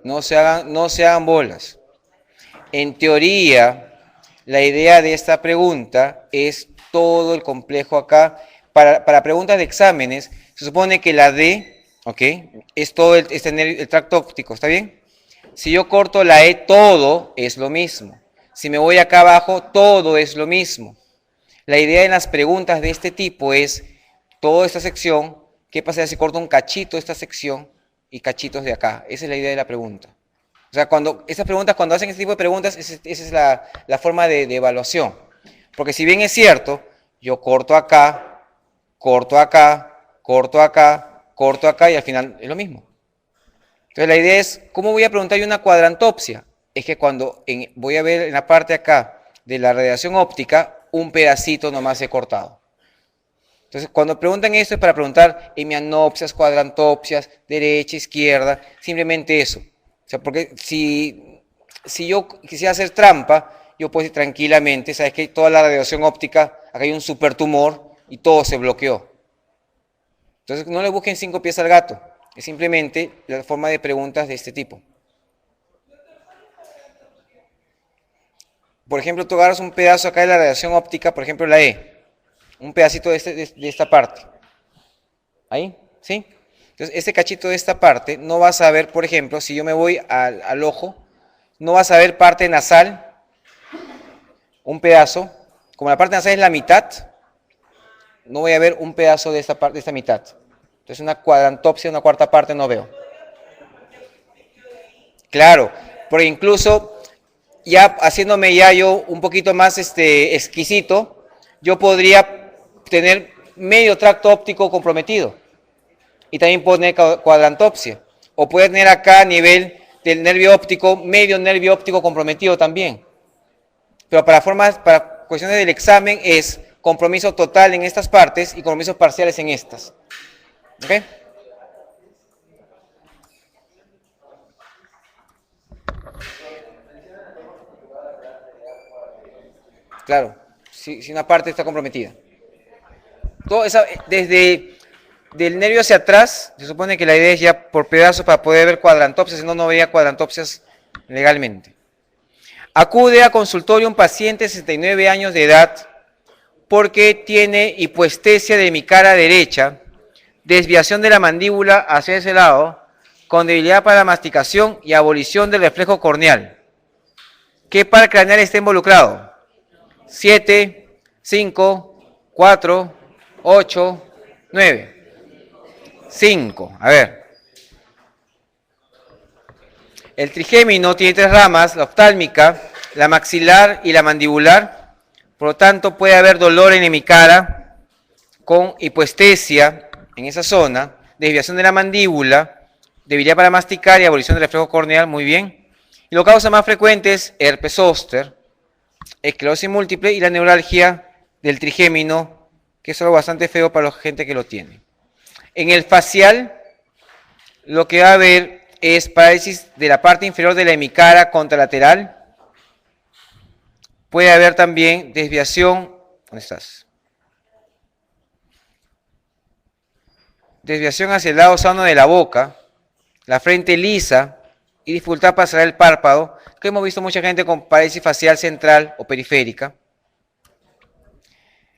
No se hagan bolas. En teoría, la idea de esta pregunta es todo el complejo acá. Para preguntas de exámenes, se supone que la D, ¿ok? Es todo el tracto óptico, ¿está bien? Si yo corto la E, todo es lo mismo. Si me voy acá abajo, todo es lo mismo. La idea en las preguntas de este tipo es toda esta sección, ¿qué pasa si corto un cachito de esta sección y cachitos de acá? Esa es la idea de la pregunta. O sea, cuando hacen este tipo de preguntas, esa es la forma de evaluación. Porque si bien es cierto, yo corto acá, corto acá, corto acá, corto acá y al final es lo mismo. Entonces la idea es, ¿cómo voy a preguntar yo una cuadrantopsia? Es que cuando voy a ver en la parte acá de la radiación óptica, un pedacito nomás he cortado. Entonces, cuando preguntan esto es para preguntar hemianopsias, cuadrantopsias, derecha, izquierda, simplemente eso. O sea, porque si yo quisiera hacer trampa, yo puedo decir tranquilamente, sabes que toda la radiación óptica, acá hay un supertumor y todo se bloqueó. Entonces, no le busquen 5 pies al gato. Es simplemente la forma de preguntas de este tipo. Por ejemplo, tú agarras un pedazo acá de la radiación óptica, por ejemplo la E, un pedacito de esta parte. ¿Ahí? ¿Sí? Entonces, este cachito de esta parte no vas a ver, por ejemplo, si yo me voy al ojo, no vas a ver parte nasal, un pedazo. Como la parte nasal es la mitad, no voy a ver un pedazo de esta parte, de esta mitad. Entonces, una cuadrantopsia, una cuarta parte no veo. Claro, porque incluso ya haciéndome ya yo un poquito más exquisito, yo podría tener medio tracto óptico comprometido y también puedo tener cuadrantopsia, o puedo tener acá a nivel del nervio óptico, medio nervio óptico comprometido también. Pero para cuestiones del examen es compromiso total en estas partes y compromisos parciales en estas. ¿Ok? Claro, si una parte está comprometida. Todo desde del nervio hacia atrás, se supone que la idea es ya por pedazos para poder ver cuadrantopsias, si no, no vería cuadrantopsias legalmente. Acude a consultorio un paciente de 69 años de edad porque tiene hipoestesia de mi cara derecha, desviación de la mandíbula hacia ese lado, con debilidad para la masticación y abolición del reflejo corneal. ¿Qué par craneal está involucrado? 7, 5, 4, 8, 9. 5. A ver. El trigémino tiene 3 ramas, la oftálmica, la maxilar y la mandibular. Por lo tanto, puede haber dolor en hemicara con hipoestesia en esa zona, desviación de la mandíbula, debilidad para masticar y abolición del reflejo corneal, muy bien. Y lo causa más frecuente es herpes zóster, esclerosis múltiple y la neuralgia del trigémino, que es algo bastante feo para la gente que lo tiene. En el facial, lo que va a haber es parálisis de la parte inferior de la hemicara contralateral. Puede haber también desviación. ¿Dónde estás? Desviación hacia el lado sano de la boca, la frente lisa y dificultad para cerrar el párpado, que hemos visto mucha gente con parálisis facial central o periférica.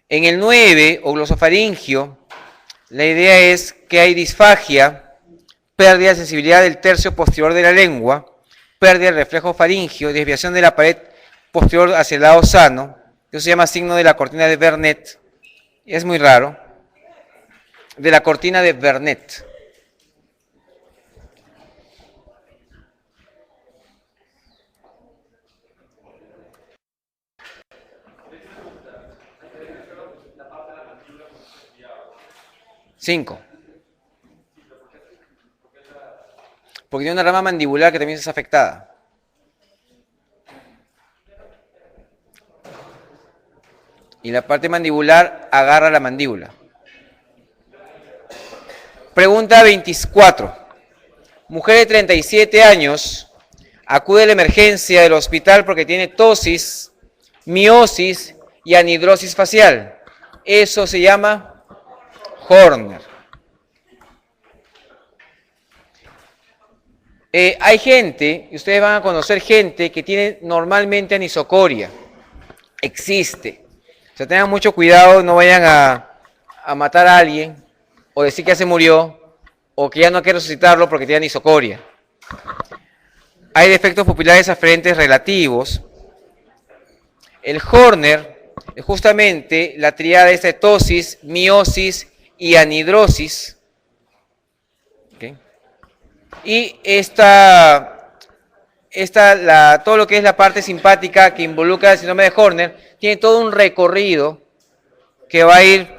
En el 9 o glosofaringio, la idea es que hay disfagia, pérdida de sensibilidad del tercio posterior de la lengua, pérdida del reflejo faringio, desviación de la pared posterior hacia el lado sano. Eso se llama signo de la cortina de Vernet. Es muy raro. De la cortina de Vernet. Cinco. Porque tiene una rama mandibular que también es afectada. Y la parte mandibular agarra la mandíbula. Pregunta 24. Mujer de 37 años acude a la emergencia del hospital porque tiene tosis, miosis y anhidrosis facial. Eso se llama Horner. Hay gente, y ustedes van a conocer gente que tiene normalmente anisocoria. Existe. O sea, tengan mucho cuidado, no vayan a matar a alguien, o decir que ya se murió, o que ya no hay que resucitarlo porque tiene anisocoria. Hay defectos pupilares aferentes relativos. El Horner es justamente la tríada de tosis, miosis y anhidrosis. ¿Okay? Y todo lo que es la parte simpática que involucra el síndrome de Horner tiene todo un recorrido que va a ir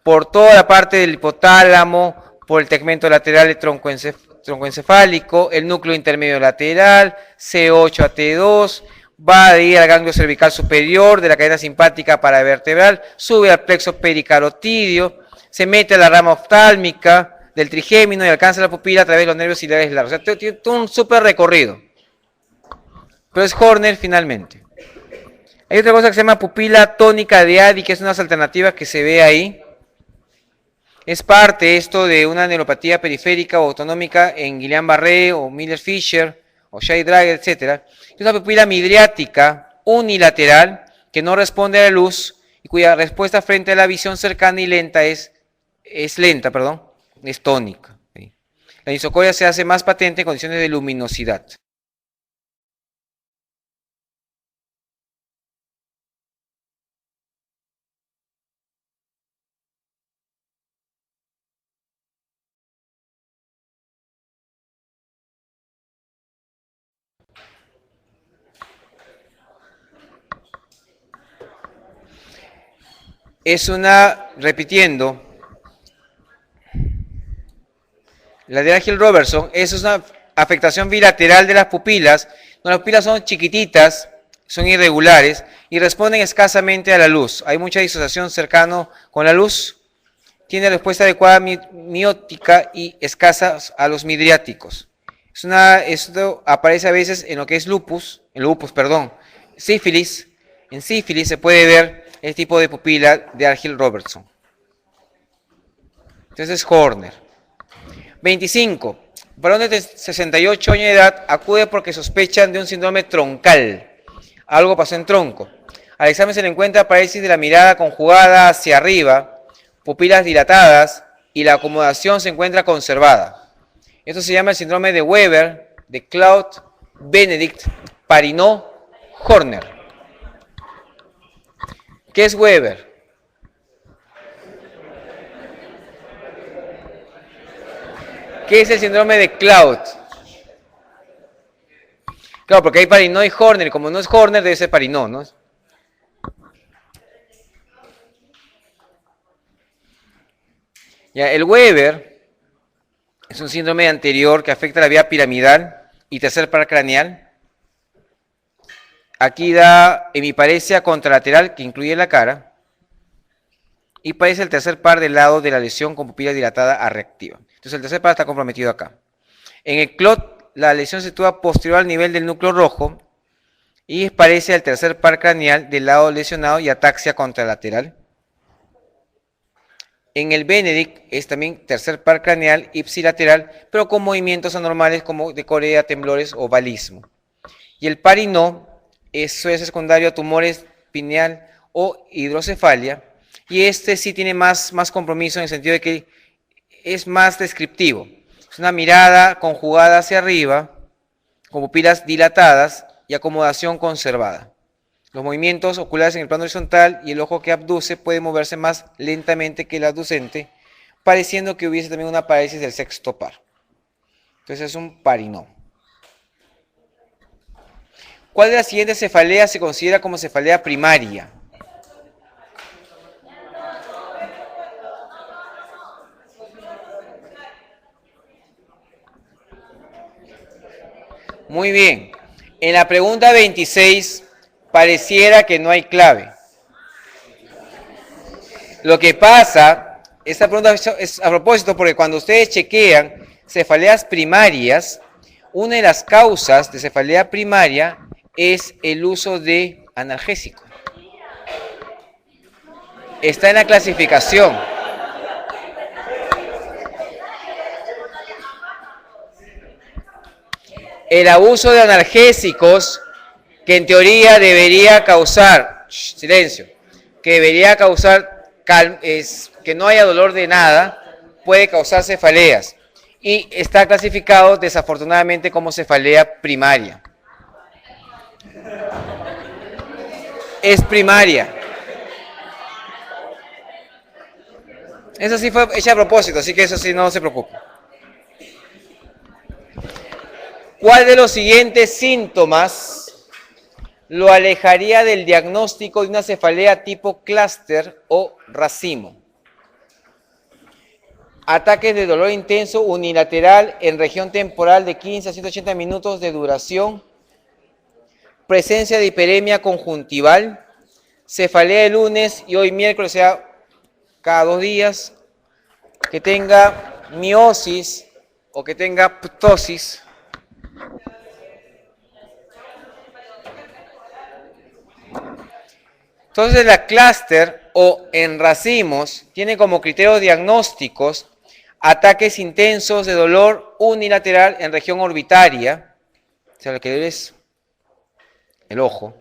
por toda la parte del hipotálamo, por el tegmento lateral del troncoencefálico, el núcleo intermedio lateral, C8 a T2, va a ir al ganglio cervical superior de la cadena simpática paravertebral, sube al plexo pericarotidio, se mete a la rama oftálmica del trigémino y alcanza la pupila a través de los nervios ciliares largos. O sea, tiene todo un súper recorrido. Pero es Horner finalmente. Hay otra cosa que se llama pupila tónica de Addy, que es una alternativa que se ve ahí. Es parte esto de una neuropatía periférica o autonómica en Guillain-Barré o Miller-Fisher o Shay-Drager, etc. Es una pupila midriática unilateral que no responde a la luz y cuya respuesta frente a la visión cercana y lenta es tónica. La anisocoria se hace más patente en condiciones de luminosidad. Es repitiendo, la de Argyll-Robertson, es una afectación bilateral de las pupilas, donde las pupilas son chiquititas, son irregulares y responden escasamente a la luz. Hay mucha disociación cercano con la luz, tiene respuesta adecuada miótica y escasa a los midriáticos. Esto aparece a veces en lo que es sífilis. En sífilis se puede ver el tipo de pupila de Argyll-Robertson. Entonces es Horner. 25. Varón de 68 años de edad acude porque sospechan de un síndrome troncal. Algo pasó en tronco. Al examen se le encuentra parálisis de la mirada conjugada hacia arriba, pupilas dilatadas y la acomodación se encuentra conservada. Esto se llama el síndrome de Weber, de Claude, Benedict, Parinot, Horner. ¿Qué es Weber? ¿Qué es el síndrome de Claude? Claro, porque hay Parinó y Horner, y como no es Horner, debe ser Parinó, ¿no? Ya, el Weber es un síndrome anterior que afecta la vía piramidal y tercer par craneal. Aquí da hemiparesia contralateral, que incluye la cara, y parece el tercer par del lado de la lesión con pupila dilatada a reactiva. Entonces el tercer par está comprometido acá. En el CLOT, la lesión se sitúa posterior al nivel del núcleo rojo y parece al tercer par craneal del lado lesionado y ataxia contralateral. En el Benedict es también tercer par craneal ipsilateral, pero con movimientos anormales como de corea, temblores o balismo. Y el Parinó suele ser secundario a tumores pineal o hidrocefalia, y este sí tiene más compromiso en el sentido de que es más descriptivo. Es una mirada conjugada hacia arriba, con pupilas dilatadas y acomodación conservada. Los movimientos oculares en el plano horizontal y el ojo que abduce puede moverse más lentamente que el abducente, pareciendo que hubiese también una parálisis del sexto par. Entonces es un Parinó. ¿Cuál de las siguientes cefaleas se considera como cefalea primaria? Muy bien. En la pregunta 26 pareciera que no hay clave. Lo que pasa, esta pregunta es a propósito porque cuando ustedes chequean cefaleas primarias, una de las causas de cefalea primaria es el uso de analgésico. Está en la clasificación. El abuso de analgésicos, que en teoría debería causar, silencio, que debería causar que no haya dolor de nada, puede causar cefaleas. Y está clasificado desafortunadamente como cefalea primaria. Es primaria. Eso sí fue hecha a propósito, así que eso sí no se preocupe. ¿Cuál de los siguientes síntomas lo alejaría del diagnóstico de una cefalea tipo clúster o racimo? Ataques de dolor intenso unilateral en región temporal de 15 a 180 minutos de duración, presencia de hiperemia conjuntival, cefalea el lunes y hoy miércoles, sea cada 2 días, que tenga miosis o que tenga ptosis. Entonces la clúster o en racimos tiene como criterios diagnósticos ataques intensos de dolor unilateral en región orbitaria, o sea, lo que es el ojo,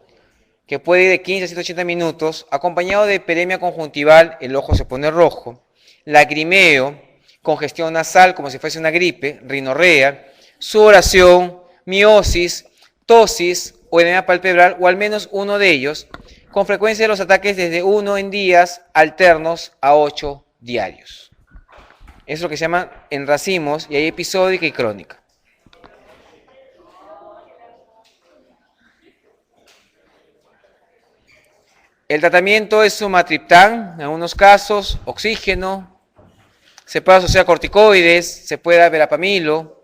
que puede ir de 15 a 180 minutos, acompañado de hiperemia conjuntival, el ojo se pone rojo, lagrimeo, congestión nasal como si fuese una gripe, rinorrea, sudoración, miosis, tosis o edema palpebral, o al menos uno de ellos, con frecuencia de los ataques desde 1 en días alternos a 8 diarios. Eso es lo que se llama en racimos y hay episódica y crónica. El tratamiento es sumatriptán, en algunos casos, oxígeno, se puede asociar a corticoides, se puede dar verapamilo,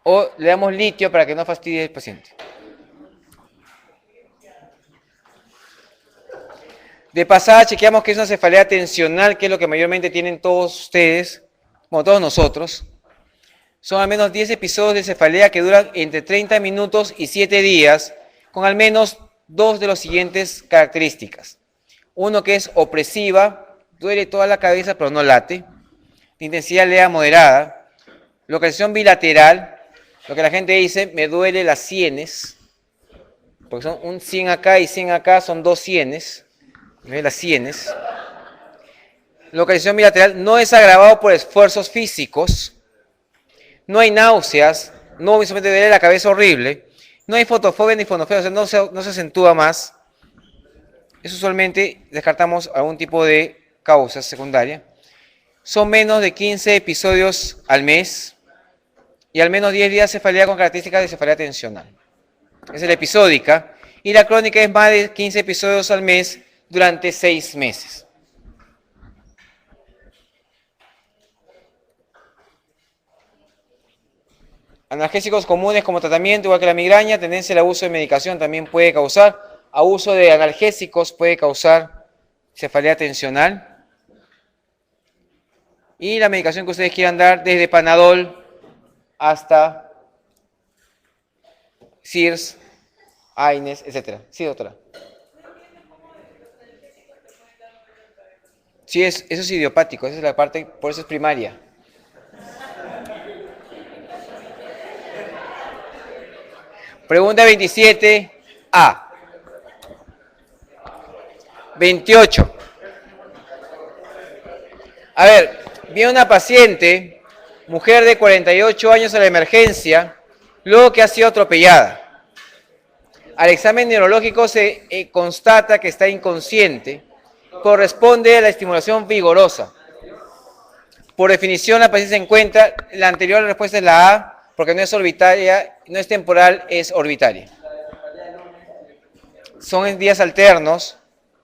o le damos litio para que no fastidie al paciente. De pasada chequeamos que es una cefalea tensional, que es lo que mayormente tienen todos ustedes, como todos nosotros. Son al menos 10 episodios de cefalea que duran entre 30 minutos y 7 días, con al menos 2 de las siguientes características. Uno que es opresiva, duele toda la cabeza pero no late. De intensidad leve a moderada. Localización bilateral, lo que la gente dice, me duele las sienes, porque son un 100 acá y 100 acá, son 2 sienes. Las sienes. Localización bilateral no es agravado por esfuerzos físicos, no hay náuseas, no visualmente duele la cabeza horrible, no hay fotofobia ni fonofobia, o sea, no se acentúa más. Eso usualmente descartamos algún tipo de causa secundaria. Son menos de 15 episodios al mes y al menos 10 días cefalea con características de cefalea tensional. Esa es la episódica. Y la crónica es más de 15 episodios al mes durante 6 meses. Analgésicos comunes como tratamiento, igual que la migraña, tendencia al abuso de medicación también puede causar. Abuso de analgésicos puede causar cefalea tensional. Y la medicación que ustedes quieran dar, desde Panadol hasta Sears, Aines, etc. Sí, doctora. Sí, eso es idiopático, esa es la parte, por eso es primaria. Pregunta 27A. 28. A ver, viene una paciente, mujer de 48 años a la emergencia, luego que ha sido atropellada. Al examen neurológico se constata que está inconsciente. Corresponde a la estimulación vigorosa. Por definición, la paciente se encuentra, la anterior respuesta es la A, porque no es orbitaria, no es temporal, es orbitaria. Son en días alternos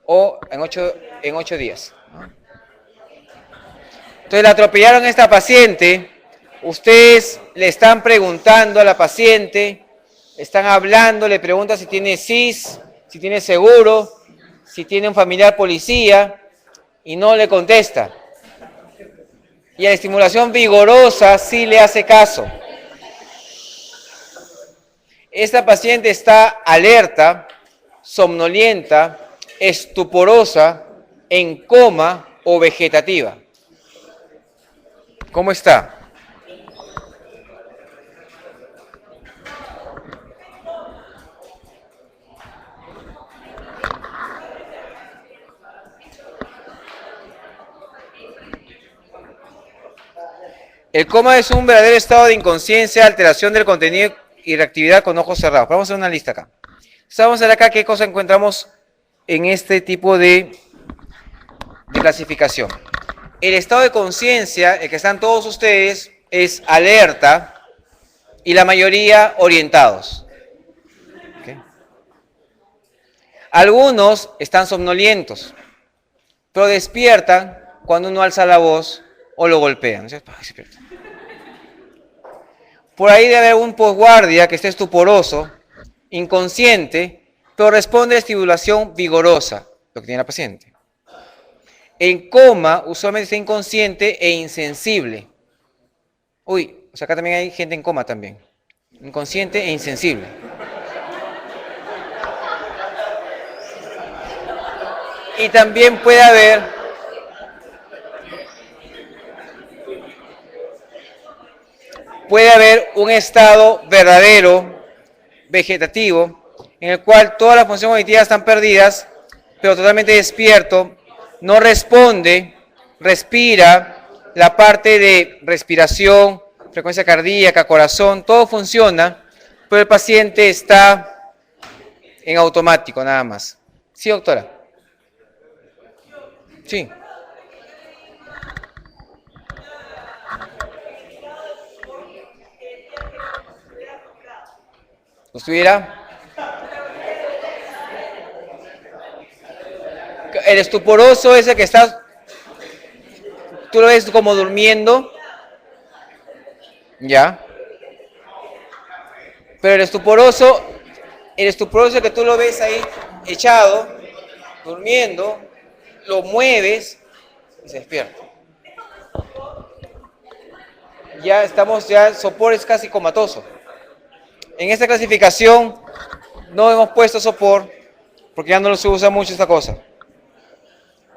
o en 8 días. Entonces, la atropellaron a esta paciente, ustedes le están preguntando a la paciente, están hablando, le preguntan si tiene SIS, si tiene seguro, si tiene un familiar policía, y no le contesta. Y a la estimulación vigorosa sí le hace caso. Esta paciente está alerta, somnolienta, estuporosa, en coma o vegetativa. ¿Cómo está? El coma es un verdadero estado de inconsciencia, alteración del contenido y reactividad con ojos cerrados. Vamos a hacer una lista acá. Vamos a ver acá qué cosa encontramos en este tipo de clasificación. El estado de conciencia, el que están todos ustedes, es alerta y la mayoría orientados. ¿Okay? Algunos están somnolientos, pero despiertan cuando uno alza la voz o lo golpean. Por ahí debe haber un posguardia que esté estuporoso, inconsciente, pero responde a estimulación vigorosa, lo que tiene la paciente. En coma, usualmente está inconsciente e insensible. Uy, o sea, acá también hay gente en coma también. Inconsciente e insensible. Y también puede haber un estado verdadero, vegetativo, en el cual todas las funciones cognitivas están perdidas, pero totalmente despierto, no responde, respira, la parte de respiración, frecuencia cardíaca, corazón, todo funciona, pero el paciente está en automático nada más. ¿Sí, doctora? Sí. ¿No estuviera? El estuporoso es el que está, tú lo ves como durmiendo, ya. Pero el estuporoso es el que tú lo ves ahí echado, durmiendo, lo mueves y se despierta. Ya el sopor es casi comatoso. En esta clasificación no hemos puesto sopor porque ya no se usa mucho esta cosa.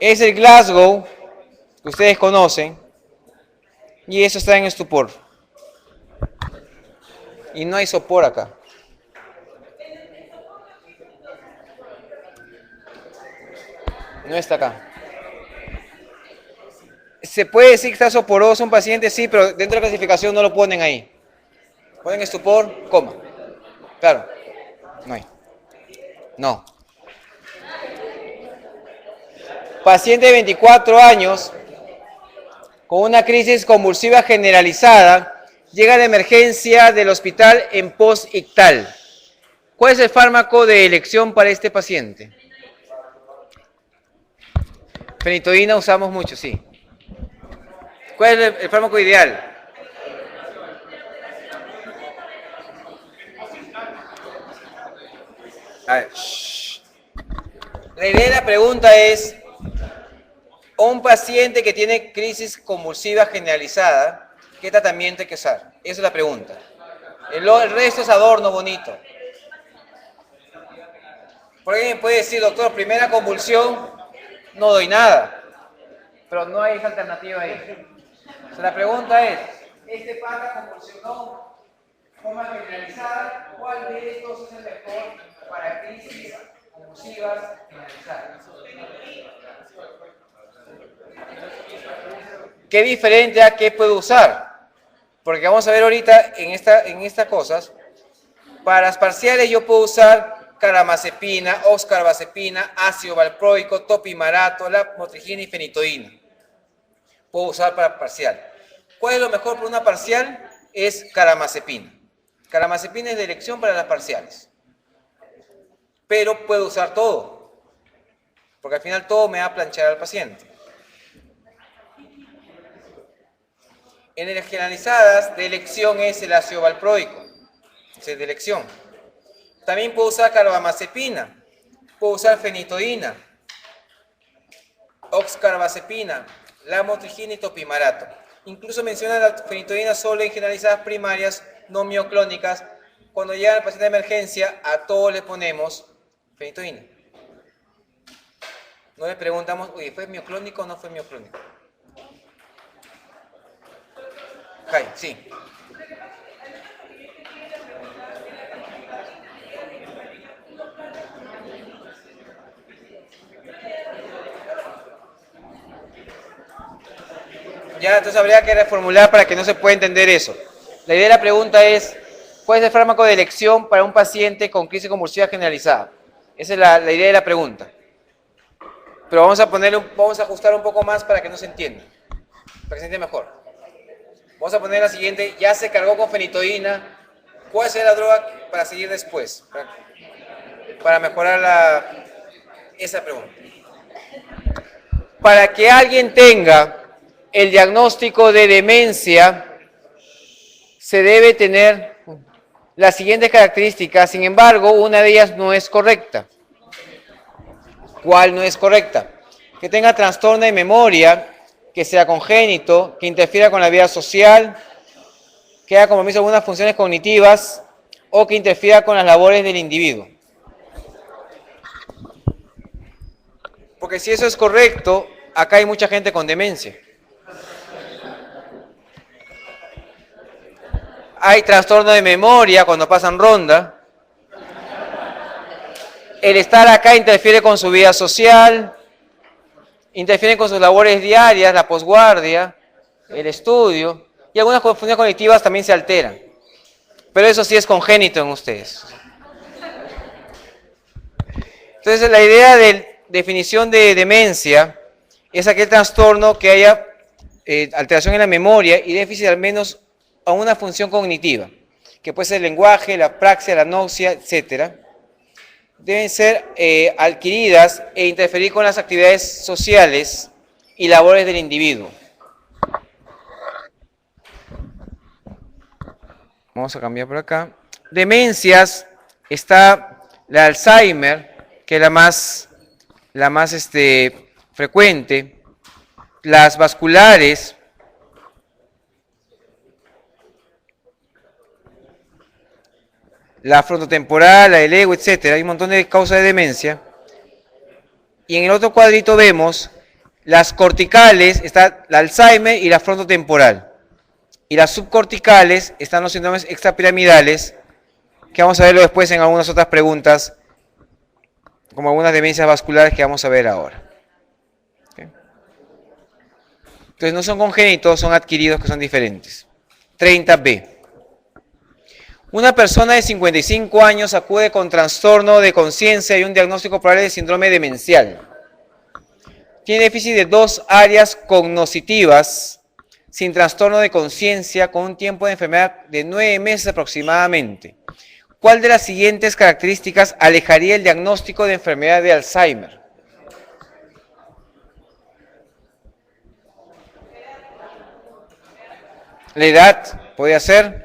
Es el Glasgow, que ustedes conocen, y eso está en estupor. Y no hay sopor acá. No está acá. Se puede decir que está soporoso un paciente, sí, pero dentro de la clasificación no lo ponen ahí. Ponen estupor, coma. Claro, no hay. No. Paciente de 24 años con una crisis convulsiva generalizada Llega la emergencia del hospital en post-ictal. ¿Cuál es el fármaco de elección para este paciente? Fenitoína usamos mucho, sí. ¿Cuál es el fármaco ideal? A ver. La idea de la pregunta es, un paciente que tiene crisis convulsiva generalizada, ¿qué tratamiento hay que usar? Esa es la pregunta. El resto es adorno bonito. Por ejemplo, puede decir, doctor, primera convulsión, no doy nada. Pero no hay esa alternativa ahí. O sea, la pregunta es, este pata convulsionó de forma generalizada, ¿cuál de estos es el mejor para crisis convulsivas generalizadas? ¿Qué diferente a qué puedo usar? Porque vamos a ver ahorita en estas cosas, para las parciales yo puedo usar carbamazepina, oxcarbazepina, ácido valproico, topimarato, lamotrigina y fenitoína. Puedo usar para parcial. ¿Cuál es lo mejor para una parcial? Es carbamazepina. Carbamazepina es de elección para las parciales. Pero puedo usar todo, porque al final todo me va a planchar al paciente. En las generalizadas, de elección es el ácido valproico, es de elección. También puedo usar carbamazepina, puedo usar fenitoína, oxcarbazepina, lamotrigina y topimarato. Incluso menciona la fenitoína solo en generalizadas primarias, no mioclónicas. Cuando llega el paciente de emergencia, a todos le ponemos fenitoína. No le preguntamos, oye, ¿fue mioclónico o no fue mioclónico? Jai, sí. Ya, entonces habría que reformular para que no se pueda entender eso. La idea de la pregunta es, ¿cuál es el fármaco de elección para un paciente con crisis convulsiva generalizada? Esa es la idea de la pregunta. Pero vamos a ajustar un poco más para que no se entienda, para que se entienda mejor. Vamos a poner la siguiente, ya se cargó con fenitoína, ¿cuál será la droga para seguir después? Para mejorar esa pregunta. Para que alguien tenga el diagnóstico de demencia, se debe tener las siguientes características, sin embargo, una de ellas no es correcta. ¿Cuál no es correcta? Que tenga trastorno de memoria, que sea congénito, que interfiera con la vida social, que haga compromiso con algunas funciones cognitivas o que interfiera con las labores del individuo. Porque si eso es correcto, acá hay mucha gente con demencia. Hay trastorno de memoria cuando pasan ronda. El estar acá interfiere con su vida social, interfiere con sus labores diarias, la posguardia, el estudio, y algunas funciones cognitivas también se alteran. Pero eso sí es congénito en ustedes. Entonces la idea de definición de demencia es aquel trastorno que haya alteración en la memoria y déficit al menos a una función cognitiva, que puede ser el lenguaje, la praxia, la noxia, etc. Deben ser adquiridas e interferir con las actividades sociales y labores del individuo. Vamos a cambiar por acá. Demencias, está la Alzheimer, que es la más frecuente, las vasculares, la frontotemporal, la del ego, etc. Hay un montón de causas de demencia. Y en el otro cuadrito vemos las corticales, está la Alzheimer y la frontotemporal. Y las subcorticales están los síndromes extrapiramidales, que vamos a verlo después en algunas otras preguntas, como algunas demencias vasculares que vamos a ver ahora. ¿Okay? Entonces no son congénitos, son adquiridos, que son diferentes. 30B. Una persona de 55 años acude con trastorno de conciencia y un diagnóstico probable de síndrome demencial. Tiene déficit de dos áreas cognoscitivas, sin trastorno de conciencia, con un tiempo de enfermedad de 9 meses aproximadamente. ¿Cuál de las siguientes características alejaría el diagnóstico de enfermedad de Alzheimer? La edad, podría ser.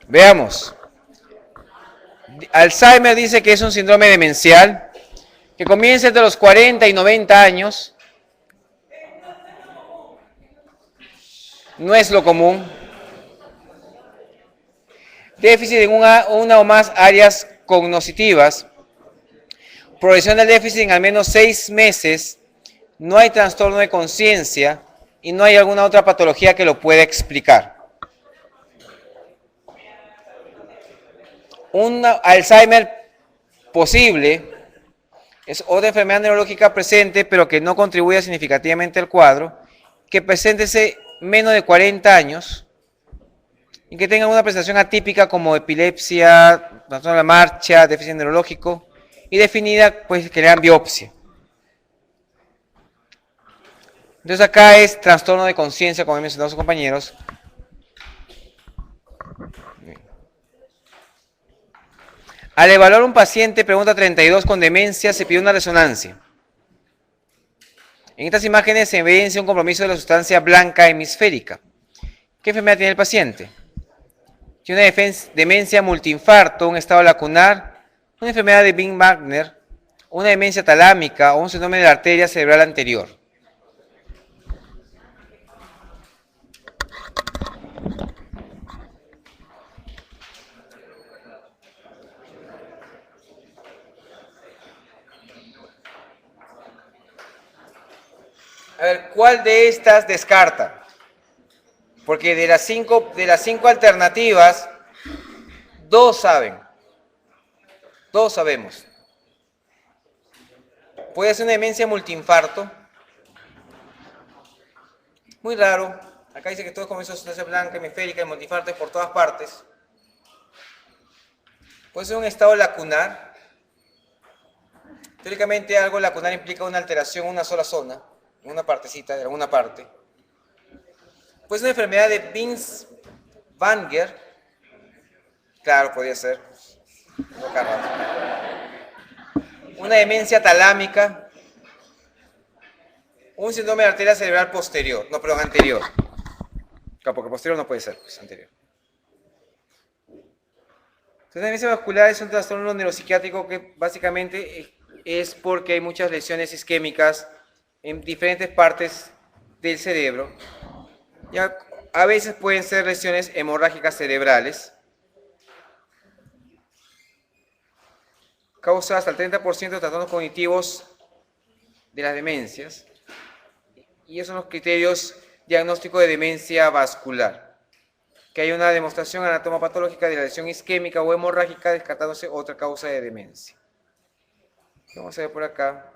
Veamos. Alzheimer dice que es un síndrome demencial que comienza entre los 40 y 90 años. No es lo común. Déficit en una o más áreas cognitivas. Progresión del déficit en al menos 6 meses. No hay trastorno de conciencia y no hay alguna otra patología que lo pueda explicar. Un Alzheimer posible es otra enfermedad neurológica presente, pero que no contribuye significativamente al cuadro, que presente menos de 40 años y que tenga una presentación atípica como epilepsia, trastorno de la marcha, déficit neurológico y definida, pues que le dan biopsia. Entonces acá es trastorno de conciencia, como han mencionado sus compañeros. Al evaluar un paciente, pregunta 32, con demencia, se pide una resonancia. En estas imágenes se evidencia un compromiso de la sustancia blanca hemisférica. ¿Qué enfermedad tiene el paciente? Tiene una demencia multiinfarto, un estado lacunar, una enfermedad de Binswanger, una demencia talámica o un síndrome de la arteria cerebral anterior. A ver, ¿cuál de estas descarta? Porque de las cinco alternativas, dos saben. Dos sabemos. Puede ser una demencia multiinfarto. Muy raro. Acá dice que todo comienza con sustancia blanca, hemisférica, y multiinfarto es por todas partes. Puede ser un estado lacunar. Teóricamente algo lacunar implica una alteración en una sola zona, en una partecita, de alguna parte. Puede ser una enfermedad de Binswanger. Claro, podría ser. Una demencia talámica. Un síndrome de arteria cerebral posterior. No, perdón, anterior. Claro, porque posterior no puede ser, pues anterior. Entonces, la demencia vascular es un trastorno neuropsiquiátrico que básicamente es porque hay muchas lesiones isquémicas en diferentes partes del cerebro. Ya, a veces pueden ser lesiones hemorrágicas cerebrales. Causa hasta el 30% de trastornos cognitivos de las demencias. Y esos son los criterios diagnósticos de demencia vascular. Que hay una demostración anatomopatológica de la lesión isquémica o hemorrágica, descartándose otra causa de demencia. Vamos a ver por acá.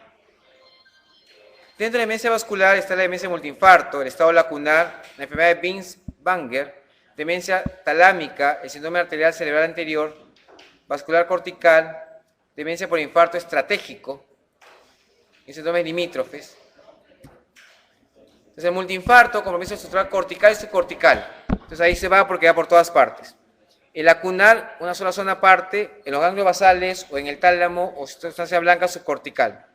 Dentro de la demencia vascular está la demencia multiinfarto, el estado lacunar, la enfermedad de Binswanger, demencia talámica, el síndrome arterial cerebral anterior, vascular cortical, demencia por infarto estratégico y síndromes limítrofes. Entonces el multiinfarto, compromiso estructural cortical y subcortical. Entonces ahí se va porque va por todas partes. El lacunar, una sola zona aparte, en los ganglios basales o en el tálamo o sustancia blanca subcortical.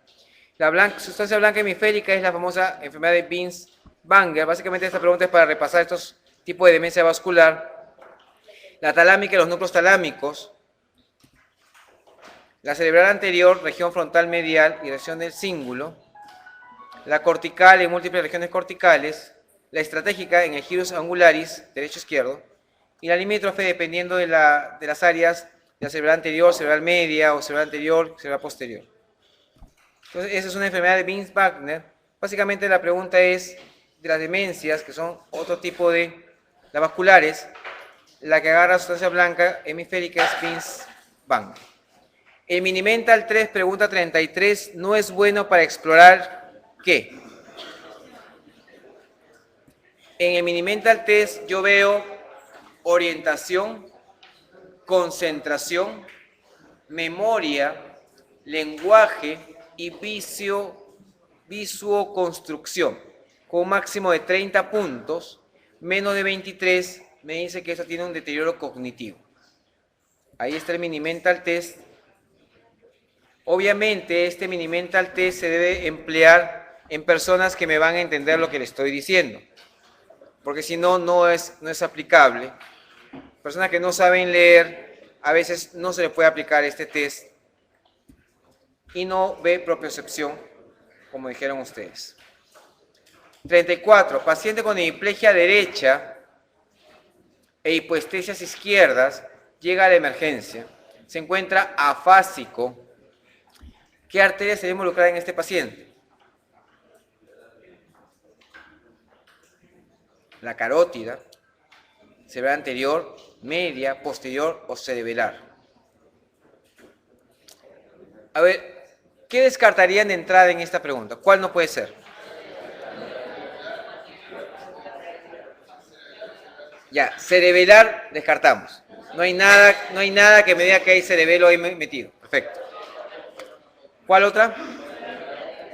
La sustancia blanca hemisférica es la famosa enfermedad de Binswanger. Básicamente esta pregunta es para repasar estos tipos de demencia vascular. La talámica y los núcleos talámicos. La cerebral anterior, región frontal medial y región del cíngulo. La cortical en múltiples regiones corticales. La estratégica en el gyrus angularis, derecho-izquierdo. Y la limítrofe dependiendo de las áreas de la cerebral anterior, cerebral media o cerebral anterior, cerebral posterior. Entonces, esa es una enfermedad de Binswanger. Básicamente la pregunta es de las demencias, que son otro tipo de las vasculares, la que agarra sustancia blanca hemisférica es Binswanger. El Minimental 3, pregunta 33, no es bueno para explorar ¿qué? En el Minimental 3 yo veo orientación, concentración, memoria, lenguaje, y visuoconstrucción, con un máximo de 30 puntos, menos de 23, me dice que eso tiene un deterioro cognitivo. Ahí está el mini mental test. Obviamente este mini mental test se debe emplear en personas que me van a entender lo que le estoy diciendo, porque si no, no es aplicable. Personas que no saben leer, a veces no se le puede aplicar este test y no ve propiocepción, como dijeron ustedes. 34. Paciente con hemiplegia derecha e hipoestesias izquierdas llega a la emergencia. Se encuentra afásico. ¿Qué arteria se debe involucrar en este paciente? La carótida, cerebral anterior, media, posterior o cerebelar. A ver, ¿qué descartarían de entrada en esta pregunta? ¿Cuál no puede ser? Ya, cerebelar descartamos. No hay nada que me diga que hay cerebelo ahí metido. Perfecto. ¿Cuál otra?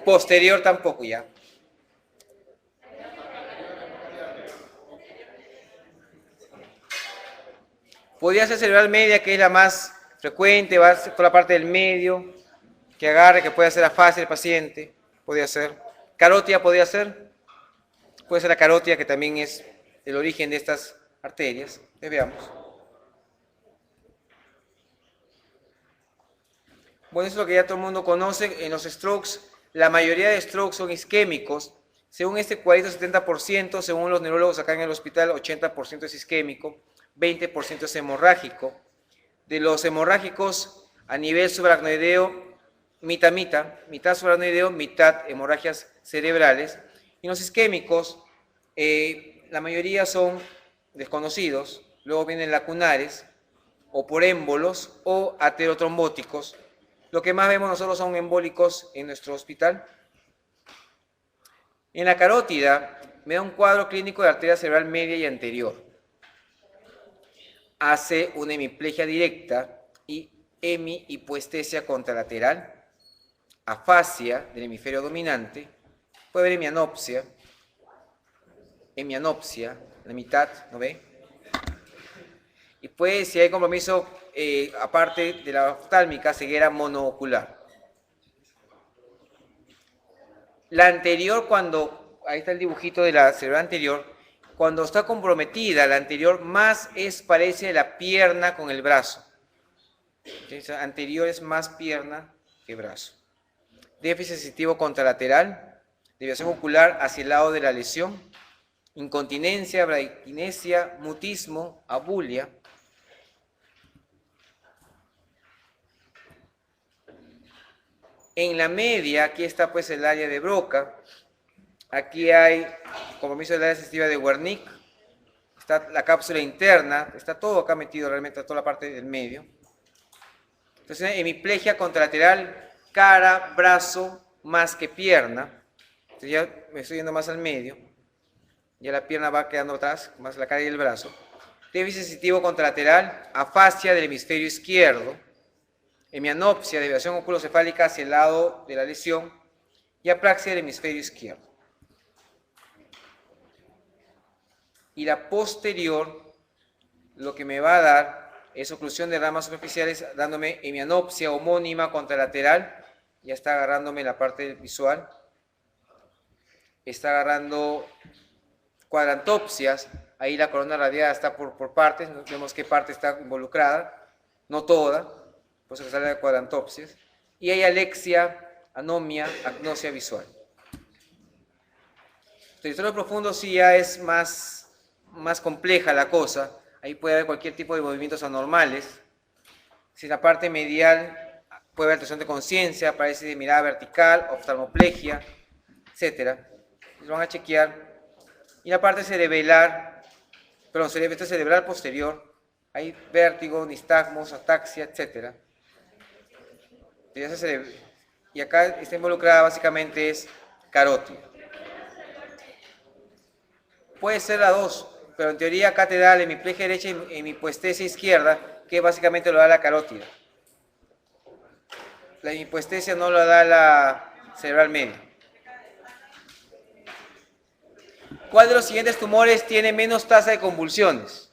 Posterior tampoco ya. Podría ser cerebral media, que es la más frecuente, va a ser por la parte del medio, que agarre, que puede hacer la fase del paciente. Podría ser. Carótida podría ser. Puede ser la carótida, que también es el origen de estas arterias. Veamos. Bueno, eso es lo que ya todo el mundo conoce. En los strokes, la mayoría de strokes son isquémicos. Según este 40-70%, según los neurólogos acá en el hospital, 80% es isquémico, 20% es hemorrágico. De los hemorrágicos a nivel subaracnoideo, mitad subaracnoideo, mitad hemorragias cerebrales. Y los isquémicos, la mayoría son desconocidos, luego vienen lacunares, o por émbolos, o aterotrombóticos. Lo que más vemos nosotros son embólicos en nuestro hospital. En la carótida me da un cuadro clínico de arteria cerebral media y anterior. Hace una hemiplegia directa y hemihipoestesia contralateral, afasia del hemisferio dominante, puede haber hemianopsia, la mitad, ¿no ve? Y puede, si hay compromiso, aparte de la oftálmica, ceguera monoocular. La anterior, ahí está el dibujito de la cerebral anterior, cuando está comprometida, la anterior más parece la pierna con el brazo. Entonces, anterior es más pierna que brazo. Déficit sensitivo contralateral, desviación ocular hacia el lado de la lesión, incontinencia, braquinesia, mutismo, abulia. En la media, aquí está pues el área de Broca. Aquí hay compromiso del área sensitiva de Wernicke. Está la cápsula interna. Está todo acá metido realmente, toda la parte del medio. Entonces, hemiplegia contralateral, cara, brazo, más que pierna. Entonces ya me estoy yendo más al medio. Ya la pierna va quedando atrás, más la cara y el brazo. Déficit sensitivo contralateral, afasia del hemisferio izquierdo. Hemianopsia, desviación oculocefálica hacia el lado de la lesión. Y apraxia del hemisferio izquierdo. Y la posterior, lo que me va a dar es oclusión de ramas superficiales, dándome hemianopsia homónima contralateral. Ya está agarrándome la parte visual. Está agarrando cuadrantopsias. Ahí la corona radiada está por partes. Vemos qué parte está involucrada. No toda. Por eso que sale de cuadrantopsias. Y hay alexia, anomia, agnosia visual. Territorio profundo sí ya es más compleja la cosa. Ahí puede haber cualquier tipo de movimientos anormales. Si la parte medial puede haber alteración de conciencia, parálisis de mirada vertical, oftalmoplegia, etc. Lo van a chequear. Y la parte cerebral, cerebral posterior, hay vértigo, nistagmos, ataxia, etc. Y acá está involucrada básicamente es carótida. Puede ser la 2, pero en teoría acá te da la hemiplegia derecha y hemipoestesia izquierda, que básicamente lo da la carótida. La hipoestesia no la da la cerebral media. ¿Cuál de los siguientes tumores tiene menos tasa de convulsiones?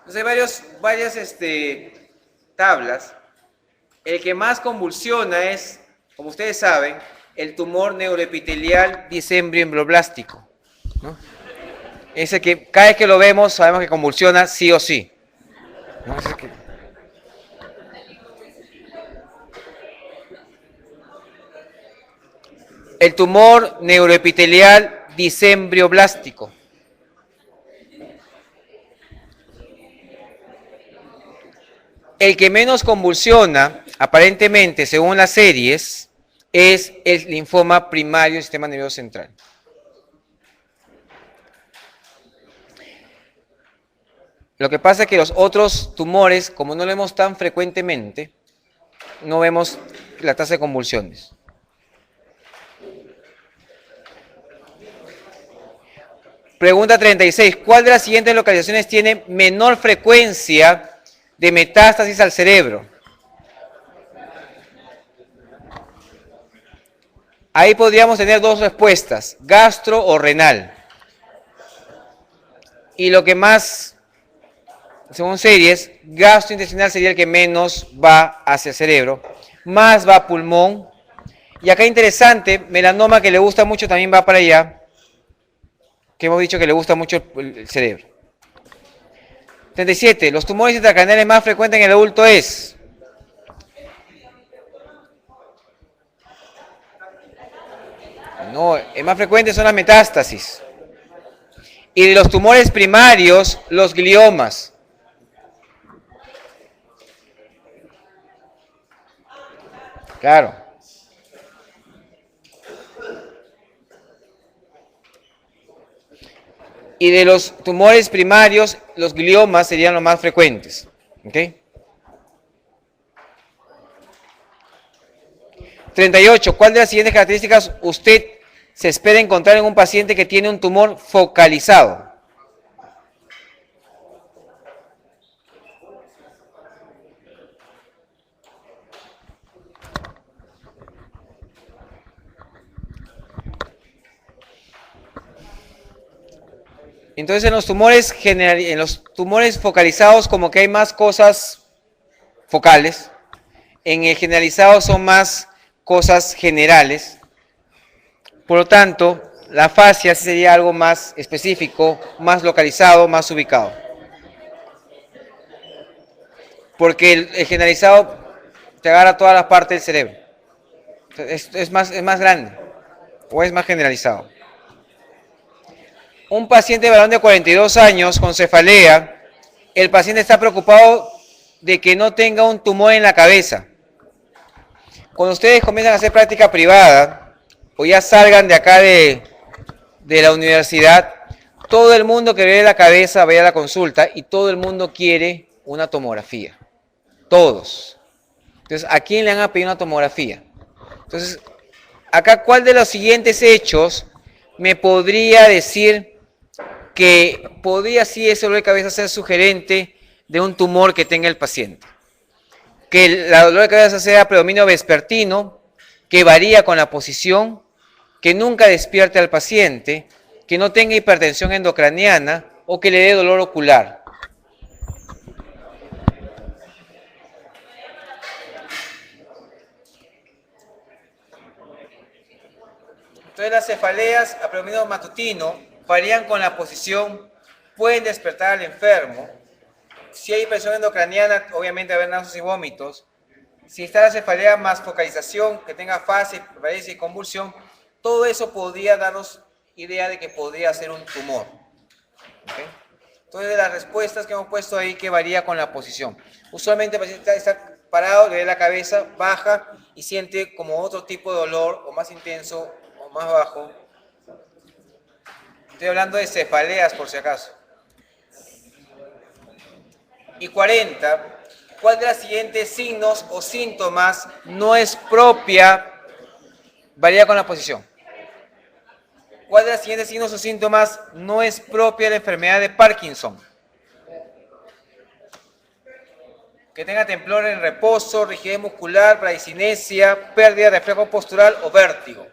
Entonces hay varias tablas. El que más convulsiona es, como ustedes saben, el tumor neuroepitelial disembrio-embrioblástico, ¿no? Ese que cada vez que lo vemos sabemos que convulsiona sí o sí, ¿no? El tumor neuroepitelial disembrio-blástico. El que menos convulsiona, aparentemente, según las series, es el linfoma primario del sistema nervioso central. Lo que pasa es que los otros tumores, como no lo vemos tan frecuentemente, no vemos la tasa de convulsiones. Pregunta 36. ¿Cuál de las siguientes localizaciones tiene menor frecuencia de metástasis al cerebro? Ahí podríamos tener dos respuestas, gastro o renal. Y lo que más, según series, gastrointestinal sería el que menos va hacia el cerebro, más va a pulmón. Y acá interesante, melanoma que le gusta mucho también va para allá, que hemos dicho que le gusta mucho el cerebro. 37. Los tumores intracraneales más frecuentes en el adulto es... No, el más frecuente son las metástasis. Y de los tumores primarios, los gliomas. Claro. Y de los tumores primarios, los gliomas serían los más frecuentes. ¿Ok? 38. ¿Cuál de las siguientes características usted se espera encontrar en un paciente que tiene un tumor focalizado? Entonces en los tumores focalizados como que hay más cosas focales, en el generalizado son más cosas generales, por lo tanto la fascia sería algo más específico, más localizado, más ubicado. Porque el generalizado te agarra todas las partes del cerebro, es más grande o es más generalizado. Un paciente varón de 42 años con cefalea, el paciente está preocupado de que no tenga un tumor en la cabeza. Cuando ustedes comienzan a hacer práctica privada o ya salgan de acá de la universidad, todo el mundo que ve la cabeza va a la consulta y todo el mundo quiere una tomografía. Todos. Entonces, ¿a quién le van a pedir una tomografía? Entonces, acá, ¿cuál de los siguientes hechos me podría decir que podría sí ese dolor de cabeza ser sugerente de un tumor que tenga el paciente? Que el dolor de cabeza sea predominio vespertino, que varía con la posición, que nunca despierte al paciente, que no tenga hipertensión endocraniana o que le dé dolor ocular. Entonces las cefaleas a predominio matutino varían con la posición, pueden despertar al enfermo. Si hay hipertensión endocraniana, obviamente va a haber náuseas y vómitos. Si está la cefalea más focalización, que tenga fase, parálisis y convulsión, todo eso podría darnos idea de que podría ser un tumor. ¿Okay? Entonces, de las respuestas que hemos puesto ahí, que varía con la posición. Usualmente el paciente está parado, le da la cabeza, baja y siente como otro tipo de dolor, o más intenso, o más bajo. Estoy hablando de cefaleas, por si acaso. Y 40. ¿Cuál de los siguientes signos o síntomas no es propia? Varía con la posición. ¿Cuál de los siguientes signos o síntomas no es propia de la enfermedad de Parkinson? Que tenga temblor en reposo, rigidez muscular, bradicinesia, pérdida de reflejo postural o vértigo.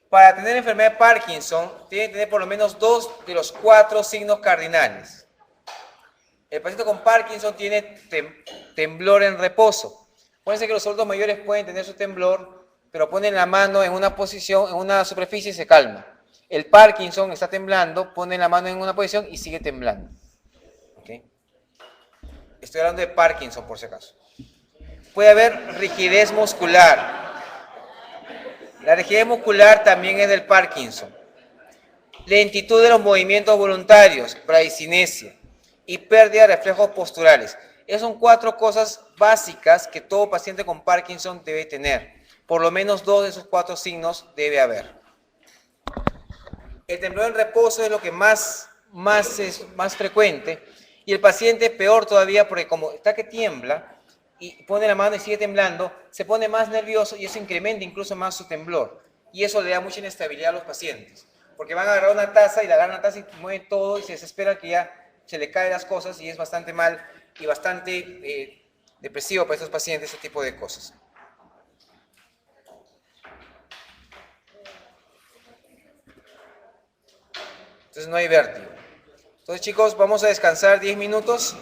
Para tener enfermedad de Parkinson, tiene que tener por lo menos 2 de los 4 signos cardinales. El paciente con Parkinson tiene temblor en reposo. Acuérdense que los adultos mayores pueden tener su temblor, pero ponen la mano en una posición, en una superficie y se calma. El Parkinson está temblando, pone la mano en una posición y sigue temblando. ¿Okay? Estoy hablando de Parkinson, por si acaso. Puede haber rigidez muscular. La rigidez muscular también es del Parkinson. Lentitud de los movimientos voluntarios, bradicinesia y pérdida de reflejos posturales. Esas son 4 cosas básicas que todo paciente con Parkinson debe tener. Por lo menos 2 de esos 4 signos debe haber. El temblor en reposo es lo que es más frecuente y el paciente peor todavía porque como está que tiembla y pone la mano y sigue temblando, se pone más nervioso y eso incrementa incluso más su temblor. Y eso le da mucha inestabilidad a los pacientes. Porque van a agarrar una taza y la agarran una taza y mueven todo y se desesperan que ya se le caen las cosas y es bastante mal y bastante depresivo para estos pacientes este tipo de cosas. Entonces no hay vértigo. Entonces chicos, vamos a descansar 10 minutos.